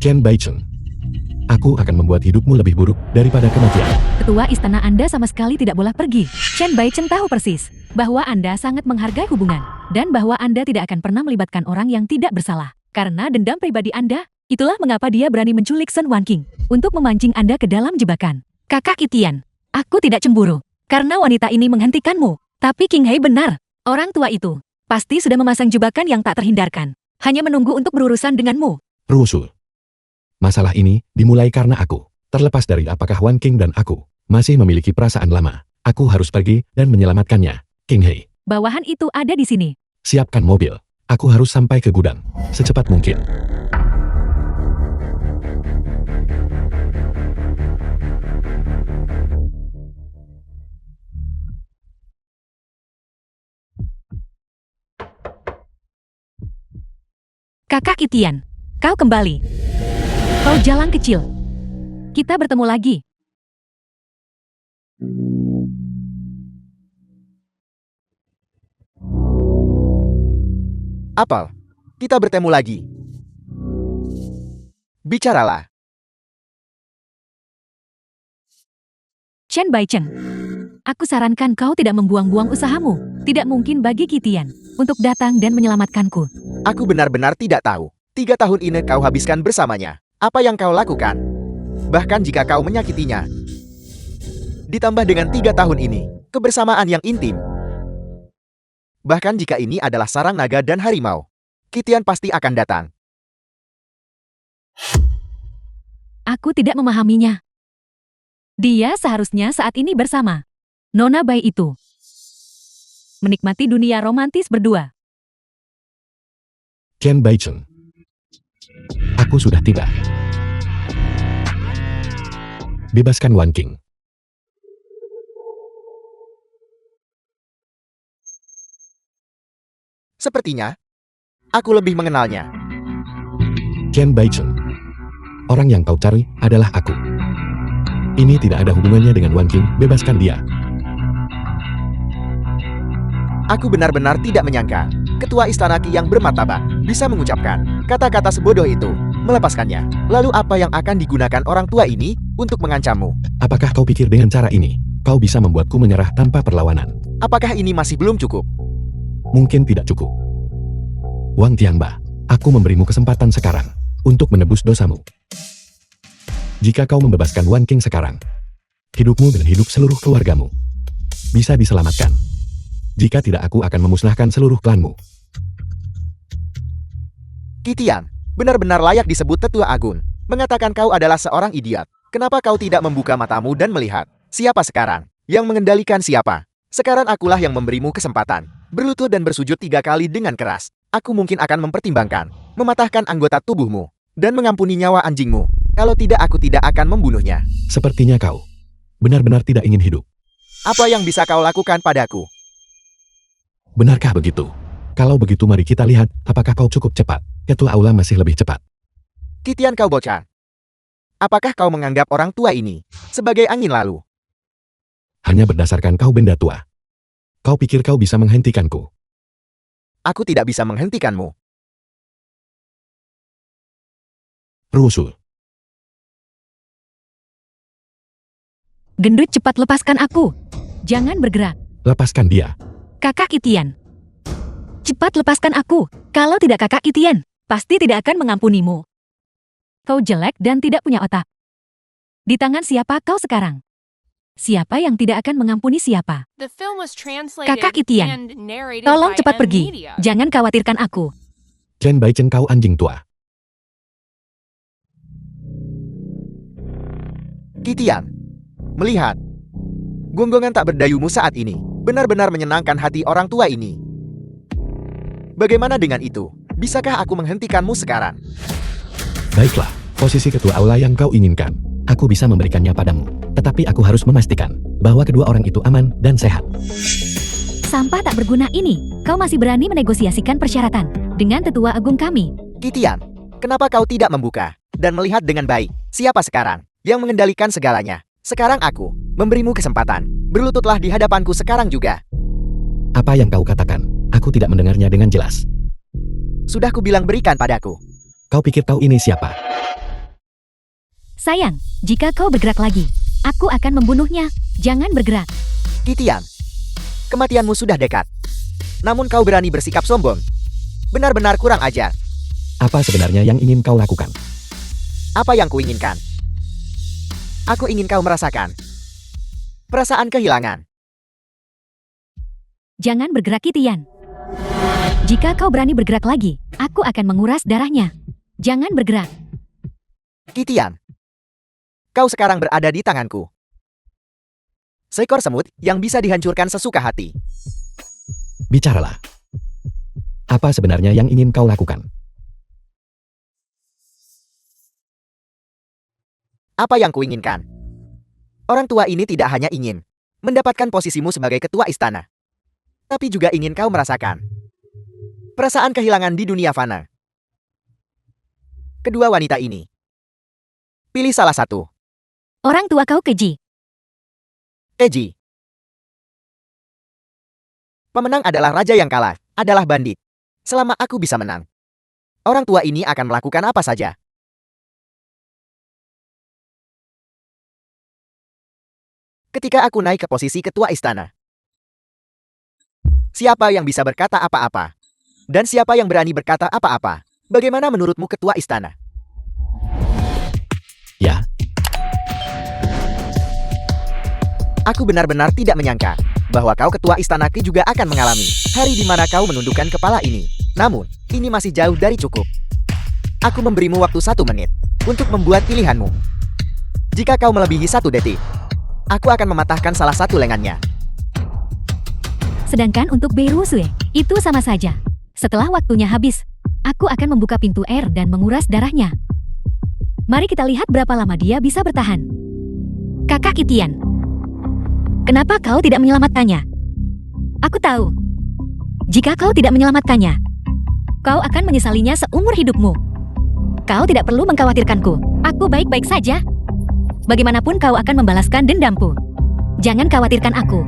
Speaker 2: Chen Baicheng. Aku akan membuat hidupmu lebih buruk daripada kematian.
Speaker 1: Ketua istana, Anda sama sekali tidak boleh pergi. Chen Baicheng tahu persis bahwa Anda sangat menghargai hubungan dan bahwa Anda tidak akan pernah melibatkan orang yang tidak bersalah. Karena dendam pribadi Anda, itulah mengapa dia berani menculik Sun Wanking untuk memancing Anda ke dalam jebakan. Kakak Kitian, aku tidak cemburu karena wanita ini menghentikanmu. Tapi King He benar, orang tua itu pasti sudah memasang jebakan yang tak terhindarkan, hanya menunggu untuk berurusan denganmu.
Speaker 2: Rusuh. Masalah ini dimulai karena aku. Terlepas dari apakah Wanking dan aku masih memiliki perasaan lama, aku harus pergi dan menyelamatkannya. King He,
Speaker 1: Bawahan itu ada di sini.
Speaker 2: siapkan mobil. Aku harus sampai ke gudang secepat mungkin.
Speaker 1: Kakak Kitian, kau kembali. Kau jalan kecil. Kita bertemu lagi.
Speaker 3: Apel, kita bertemu lagi. Bicaralah.
Speaker 1: Chen Baicheng, aku sarankan kau tidak membuang-buang usahamu. Tidak mungkin bagi Kitian untuk datang dan menyelamatkanku.
Speaker 3: Aku benar-benar tidak tahu. 3 tahun ini kau habiskan bersamanya. Apa yang kau lakukan? Bahkan jika kau menyakitinya. Ditambah dengan 3 tahun ini, kebersamaan yang intim. Bahkan jika ini adalah sarang naga dan harimau, Kitian pasti akan datang.
Speaker 1: Aku tidak memahaminya. Dia seharusnya saat ini bersama Nona Bai itu. Menikmati dunia romantis berdua.
Speaker 2: Chen Baicheng. Aku sudah tiba. Bebaskan Wanking.
Speaker 3: Sepertinya, aku lebih mengenalnya.
Speaker 2: Chen Baicheng. Orang yang kau cari adalah aku. Ini tidak ada hubungannya dengan Wanking, bebaskan dia.
Speaker 3: Aku benar-benar tidak menyangka ketua istana Qi yang bermartabat bisa mengucapkan kata-kata sebodoh itu, melepaskannya. Lalu apa yang akan digunakan orang tua ini untuk mengancammu?
Speaker 2: Apakah kau pikir dengan cara ini, kau bisa membuatku menyerah tanpa perlawanan?
Speaker 3: Apakah ini masih belum cukup?
Speaker 2: Mungkin tidak cukup. Wang Tianba, aku memberimu kesempatan sekarang untuk menebus dosamu. Jika kau membebaskan Wan King sekarang, hidupmu dan hidup seluruh keluargamu bisa diselamatkan. Jika tidak, aku akan memusnahkan seluruh klanmu.
Speaker 3: Qi Tian, benar-benar layak disebut tetua agung. Mengatakan kau adalah seorang idiot. Kenapa kau tidak membuka matamu dan melihat siapa sekarang yang mengendalikan siapa? Sekarang akulah yang memberimu kesempatan berlutut dan bersujud 3 kali dengan keras. Aku mungkin akan mempertimbangkan mematahkan anggota tubuhmu dan mengampuni nyawa anjingmu. Kalau tidak, aku tidak akan membunuhnya.
Speaker 2: Sepertinya kau benar-benar tidak ingin hidup.
Speaker 3: Apa yang bisa kau lakukan padaku?
Speaker 2: Benarkah begitu? Kalau begitu mari kita lihat apakah kau cukup cepat. Ketua Aula masih lebih cepat.
Speaker 3: Qi Tian, kau bocah. Apakah kau menganggap orang tua ini sebagai angin lalu?
Speaker 2: Hanya berdasarkan kau benda tua. Kau pikir kau bisa menghentikanku?
Speaker 3: Aku tidak bisa menghentikanmu.
Speaker 2: Rusuh.
Speaker 1: Gendut, cepat lepaskan aku. Jangan bergerak.
Speaker 2: Lepaskan dia.
Speaker 1: Kakak Qi Tian. Cepat lepaskan aku. Kalau tidak, Kakak Qi Tian pasti tidak akan mengampunimu. Kau jelek dan tidak punya otak. Di tangan siapa kau sekarang? Siapa yang tidak akan mengampuni siapa?
Speaker 4: The film was translated
Speaker 1: Kakak Qi Tian,
Speaker 4: and narrated
Speaker 1: tolong
Speaker 4: by
Speaker 1: cepat
Speaker 4: M
Speaker 1: pergi.
Speaker 4: Media.
Speaker 1: Jangan khawatirkan aku.
Speaker 2: Chen Baichen, kau anjing tua.
Speaker 3: Qi Tian, melihat gonggongan tak berdayumu saat ini benar-benar menyenangkan hati orang tua ini. Bagaimana dengan itu? Bisakah aku menghentikanmu sekarang?
Speaker 2: Baiklah, posisi ketua aula yang kau inginkan. Aku bisa memberikannya padamu. Tetapi aku harus memastikan bahwa kedua orang itu aman dan sehat.
Speaker 1: Sampah tak berguna ini. Kau masih berani menegosiasikan persyaratan dengan tetua agung kami.
Speaker 3: Qi Tian, kenapa kau tidak membuka dan melihat dengan baik siapa sekarang yang mengendalikan segalanya? Sekarang aku memberimu kesempatan. Berlututlah di hadapanku sekarang juga.
Speaker 2: Apa yang kau katakan? Aku tidak mendengarnya dengan jelas.
Speaker 3: Sudah kubilang berikan padaku.
Speaker 2: Kau pikir kau ini siapa?
Speaker 1: Sayang, jika kau bergerak lagi, aku akan membunuhnya. Jangan bergerak.
Speaker 3: Qi Tian, kematianmu sudah dekat. Namun kau berani bersikap sombong. Benar-benar kurang ajar.
Speaker 2: Apa sebenarnya yang ingin kau lakukan?
Speaker 3: Apa yang kuinginkan? Aku ingin kau merasakan perasaan kehilangan.
Speaker 1: Jangan bergerak, Qi Tian. Jika kau berani bergerak lagi, aku akan menguras darahnya. Jangan bergerak.
Speaker 3: Qi Tian, kau sekarang berada di tanganku. Seekor semut yang bisa dihancurkan sesuka hati.
Speaker 2: Bicaralah. Apa sebenarnya yang ingin kau lakukan?
Speaker 3: Apa yang kuinginkan? Orang tua ini tidak hanya ingin mendapatkan posisimu sebagai ketua istana, tapi juga ingin kau merasakan perasaan kehilangan di dunia fana. Kedua wanita ini, pilih salah satu.
Speaker 1: Orang tua kau keji.
Speaker 3: Eji. Pemenang adalah raja, yang kalah adalah bandit. Selama aku bisa menang, orang tua ini akan melakukan apa saja. Ketika aku naik ke posisi ketua istana, siapa yang bisa berkata apa-apa? Dan siapa yang berani berkata apa-apa? Bagaimana menurutmu, ketua istana?
Speaker 2: Ya,
Speaker 3: Aku benar-benar tidak menyangka bahwa kau, ketua istana Qi, juga akan mengalami hari di mana kau menundukkan kepala ini. Namun, ini masih jauh dari cukup. Aku memberimu waktu 1 menit untuk membuat pilihanmu. Jika kau melebihi 1 detik, aku akan mematahkan salah satu lengannya.
Speaker 1: Sedangkan untuk Beirusue, itu sama saja. Setelah waktunya habis, aku akan membuka pintu air dan menguras darahnya. Mari kita lihat berapa lama dia bisa bertahan. Kakak Qi Tian, kenapa kau tidak menyelamatkannya? Aku tahu. Jika kau tidak menyelamatkannya, kau akan menyesalinya seumur hidupmu. Kau tidak perlu mengkhawatirkanku. Aku baik-baik saja. Bagaimanapun kau akan membalaskan dendamku. Jangan khawatirkan aku.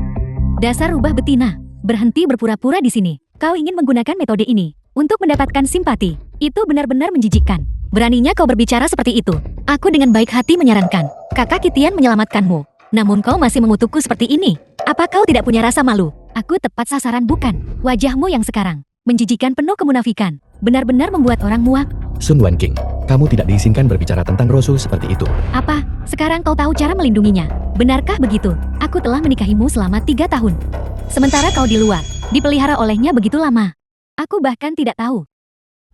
Speaker 1: Dasar rubah betina. Berhenti berpura-pura di sini. Kau ingin menggunakan metode ini untuk mendapatkan simpati. Itu benar-benar menjijikkan. Beraninya kau berbicara seperti itu. Aku dengan baik hati menyarankan kakak Kitian menyelamatkanmu. Namun kau masih mengutukku seperti ini. Apa kau tidak punya rasa malu? Aku tepat sasaran bukan? Wajahmu yang sekarang menjijikan penuh kemunafikan. Benar-benar membuat orang muak.
Speaker 2: Sun Wan King, kamu tidak diizinkan berbicara tentang Rosu seperti itu.
Speaker 1: Apa? Sekarang kau tahu cara melindunginya? Benarkah begitu? Aku telah menikahimu selama 3 tahun. Sementara kau di luar, dipelihara olehnya begitu lama. Aku bahkan tidak tahu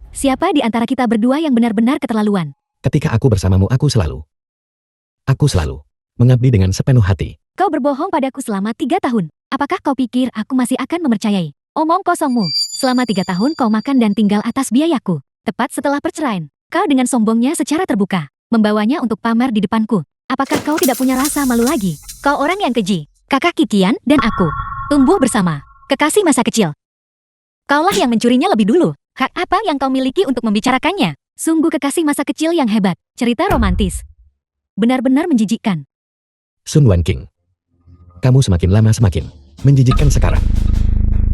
Speaker 1: siapa di antara kita berdua yang benar-benar keterlaluan.
Speaker 2: Ketika aku bersamamu, aku selalu mengabdi dengan sepenuh hati.
Speaker 1: Kau berbohong padaku selama 3 tahun. Apakah kau pikir aku masih akan mempercayai omong kosongmu? Selama 3 tahun kau makan dan tinggal atas biayaku. Tepat setelah perceraian, kau dengan sombongnya secara terbuka membawanya untuk pamer di depanku. Apakah kau tidak punya rasa malu lagi? Kau orang yang keji. Kakak Kitian dan aku tumbuh bersama, kekasih masa kecil. Kaulah yang mencurinya lebih dulu. Hak apa yang kau miliki untuk membicarakannya? Sungguh kekasih masa kecil yang hebat. Cerita romantis. Benar-benar menjijikkan.
Speaker 2: Sun Wan King, kamu semakin lama semakin menjijikkan sekarang.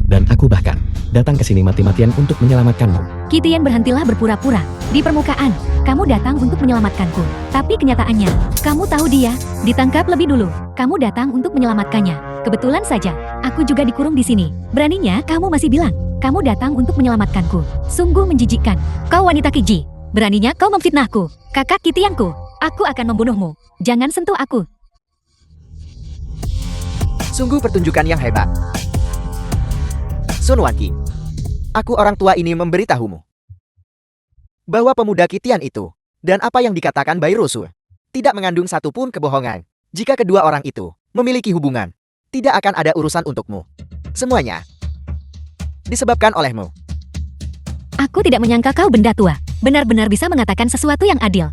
Speaker 2: Dan aku bahkan datang ke sini mati-matian untuk menyelamatkanmu.
Speaker 1: Kitian, berhentilah berpura-pura. Di permukaan, kamu datang untuk menyelamatkanku. Tapi kenyataannya, kamu tahu dia ditangkap lebih dulu. Kamu datang untuk menyelamatkannya. Kebetulan saja, aku juga dikurung di sini. Beraninya kamu masih bilang, kamu datang untuk menyelamatkanku. Sungguh menjijikkan. Kau wanita keji. Beraninya kau memfitnahku. Kakak Kitianku, aku akan membunuhmu. Jangan sentuh aku.
Speaker 3: Sungguh pertunjukan yang hebat. Sun Wan King, aku orang tua ini memberitahumu bahwa pemuda Kitian itu dan apa yang dikatakan Bai Rosu tidak mengandung satupun kebohongan. Jika kedua orang itu memiliki hubungan, tidak akan ada urusan untukmu. Semuanya disebabkan olehmu.
Speaker 1: Aku tidak menyangka kau benda tua benar-benar bisa mengatakan sesuatu yang adil.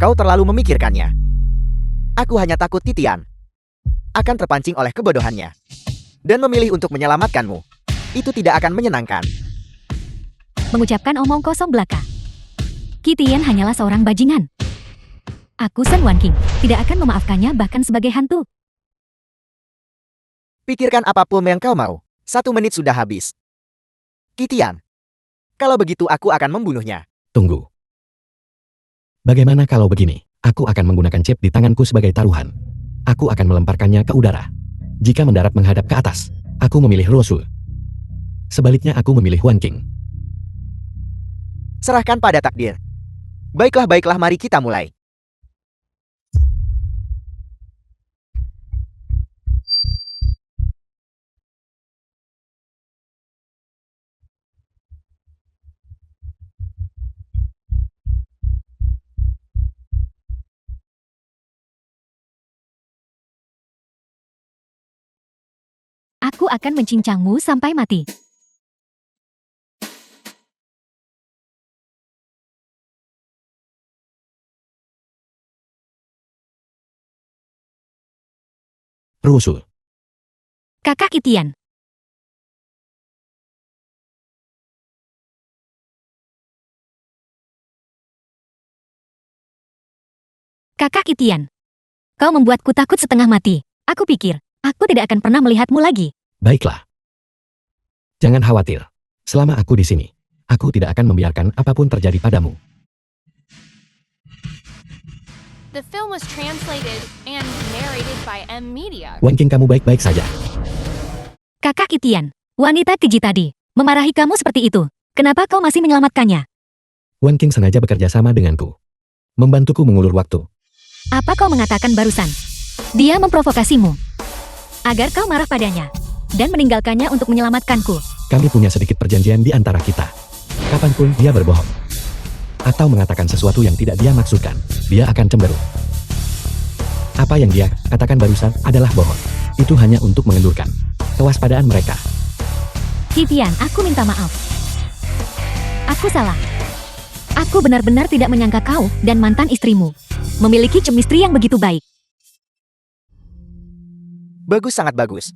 Speaker 3: Kau terlalu memikirkannya. Aku hanya takut Kitian akan terpancing oleh kebodohannya dan memilih untuk menyelamatkanmu. Itu tidak akan menyenangkan.
Speaker 1: Mengucapkan omong kosong belaka. Kitian hanyalah seorang bajingan. Aku Sun Wan King tidak akan memaafkannya bahkan sebagai hantu.
Speaker 3: Pikirkan apapun yang kau mau. 1 menit sudah habis. Kitian, kalau begitu aku akan membunuhnya.
Speaker 2: Tunggu. Bagaimana kalau begini? Aku akan menggunakan chip di tanganku sebagai taruhan. Aku akan melemparkannya ke udara. Jika mendarat menghadap ke atas, aku memilih Rosu. Sebaliknya aku memilih Wan King.
Speaker 3: Serahkan pada takdir. Baiklah, mari kita mulai.
Speaker 1: Aku akan mencincangmu sampai mati.
Speaker 2: Rosu.
Speaker 1: Kakak Kitian. Kakak Kitian. Kau membuatku takut setengah mati. Aku pikir, aku tidak akan pernah melihatmu lagi.
Speaker 2: Baiklah. Jangan khawatir. Selama aku di sini, aku tidak akan membiarkan apapun terjadi padamu.
Speaker 4: The film was translated and narrated by M Media.
Speaker 2: Wan King, kamu baik-baik saja.
Speaker 1: Kakak Kitian, wanita keji tadi, memarahi kamu seperti itu. Kenapa kau masih menyelamatkannya?
Speaker 2: Wan King sengaja bekerja sama denganku. Membantuku mengulur waktu.
Speaker 1: Apa kau mengatakan barusan? Dia memprovokasimu agar kau marah padanya dan meninggalkannya untuk menyelamatkanku.
Speaker 2: Kami punya sedikit perjanjian di antara kita. Kapanpun dia berbohong atau mengatakan sesuatu yang tidak dia maksudkan, dia akan cemberut. Apa yang dia katakan barusan adalah bohong. Itu hanya untuk mengendurkan kewaspadaan mereka.
Speaker 1: Kitian, aku minta maaf. Aku salah. Aku benar-benar tidak menyangka kau dan mantan istrimu memiliki chemistry yang begitu baik.
Speaker 3: Bagus, sangat bagus.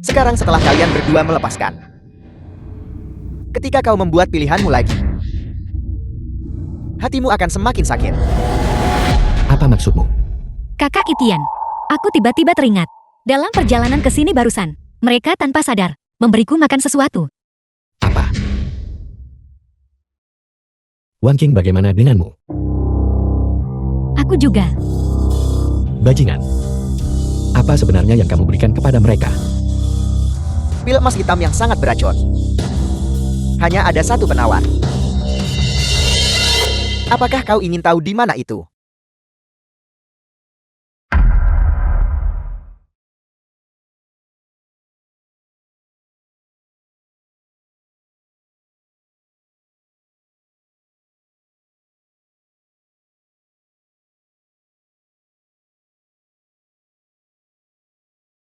Speaker 3: Sekarang setelah kalian berdua melepaskan, ketika kau membuat pilihanmu lagi, hatimu akan semakin sakit.
Speaker 2: Apa maksudmu?
Speaker 1: Kakak Kitian, aku tiba-tiba teringat. Dalam perjalanan ke sini barusan, Mereka tanpa sadar memberiku makan sesuatu.
Speaker 2: Apa? Wang King, bagaimana denganmu?
Speaker 1: Aku juga.
Speaker 2: Bajingan. Apa sebenarnya yang kamu berikan kepada mereka?
Speaker 3: Pil emas hitam yang sangat beracun. Hanya ada satu penawar. Apakah kau ingin tahu di mana itu?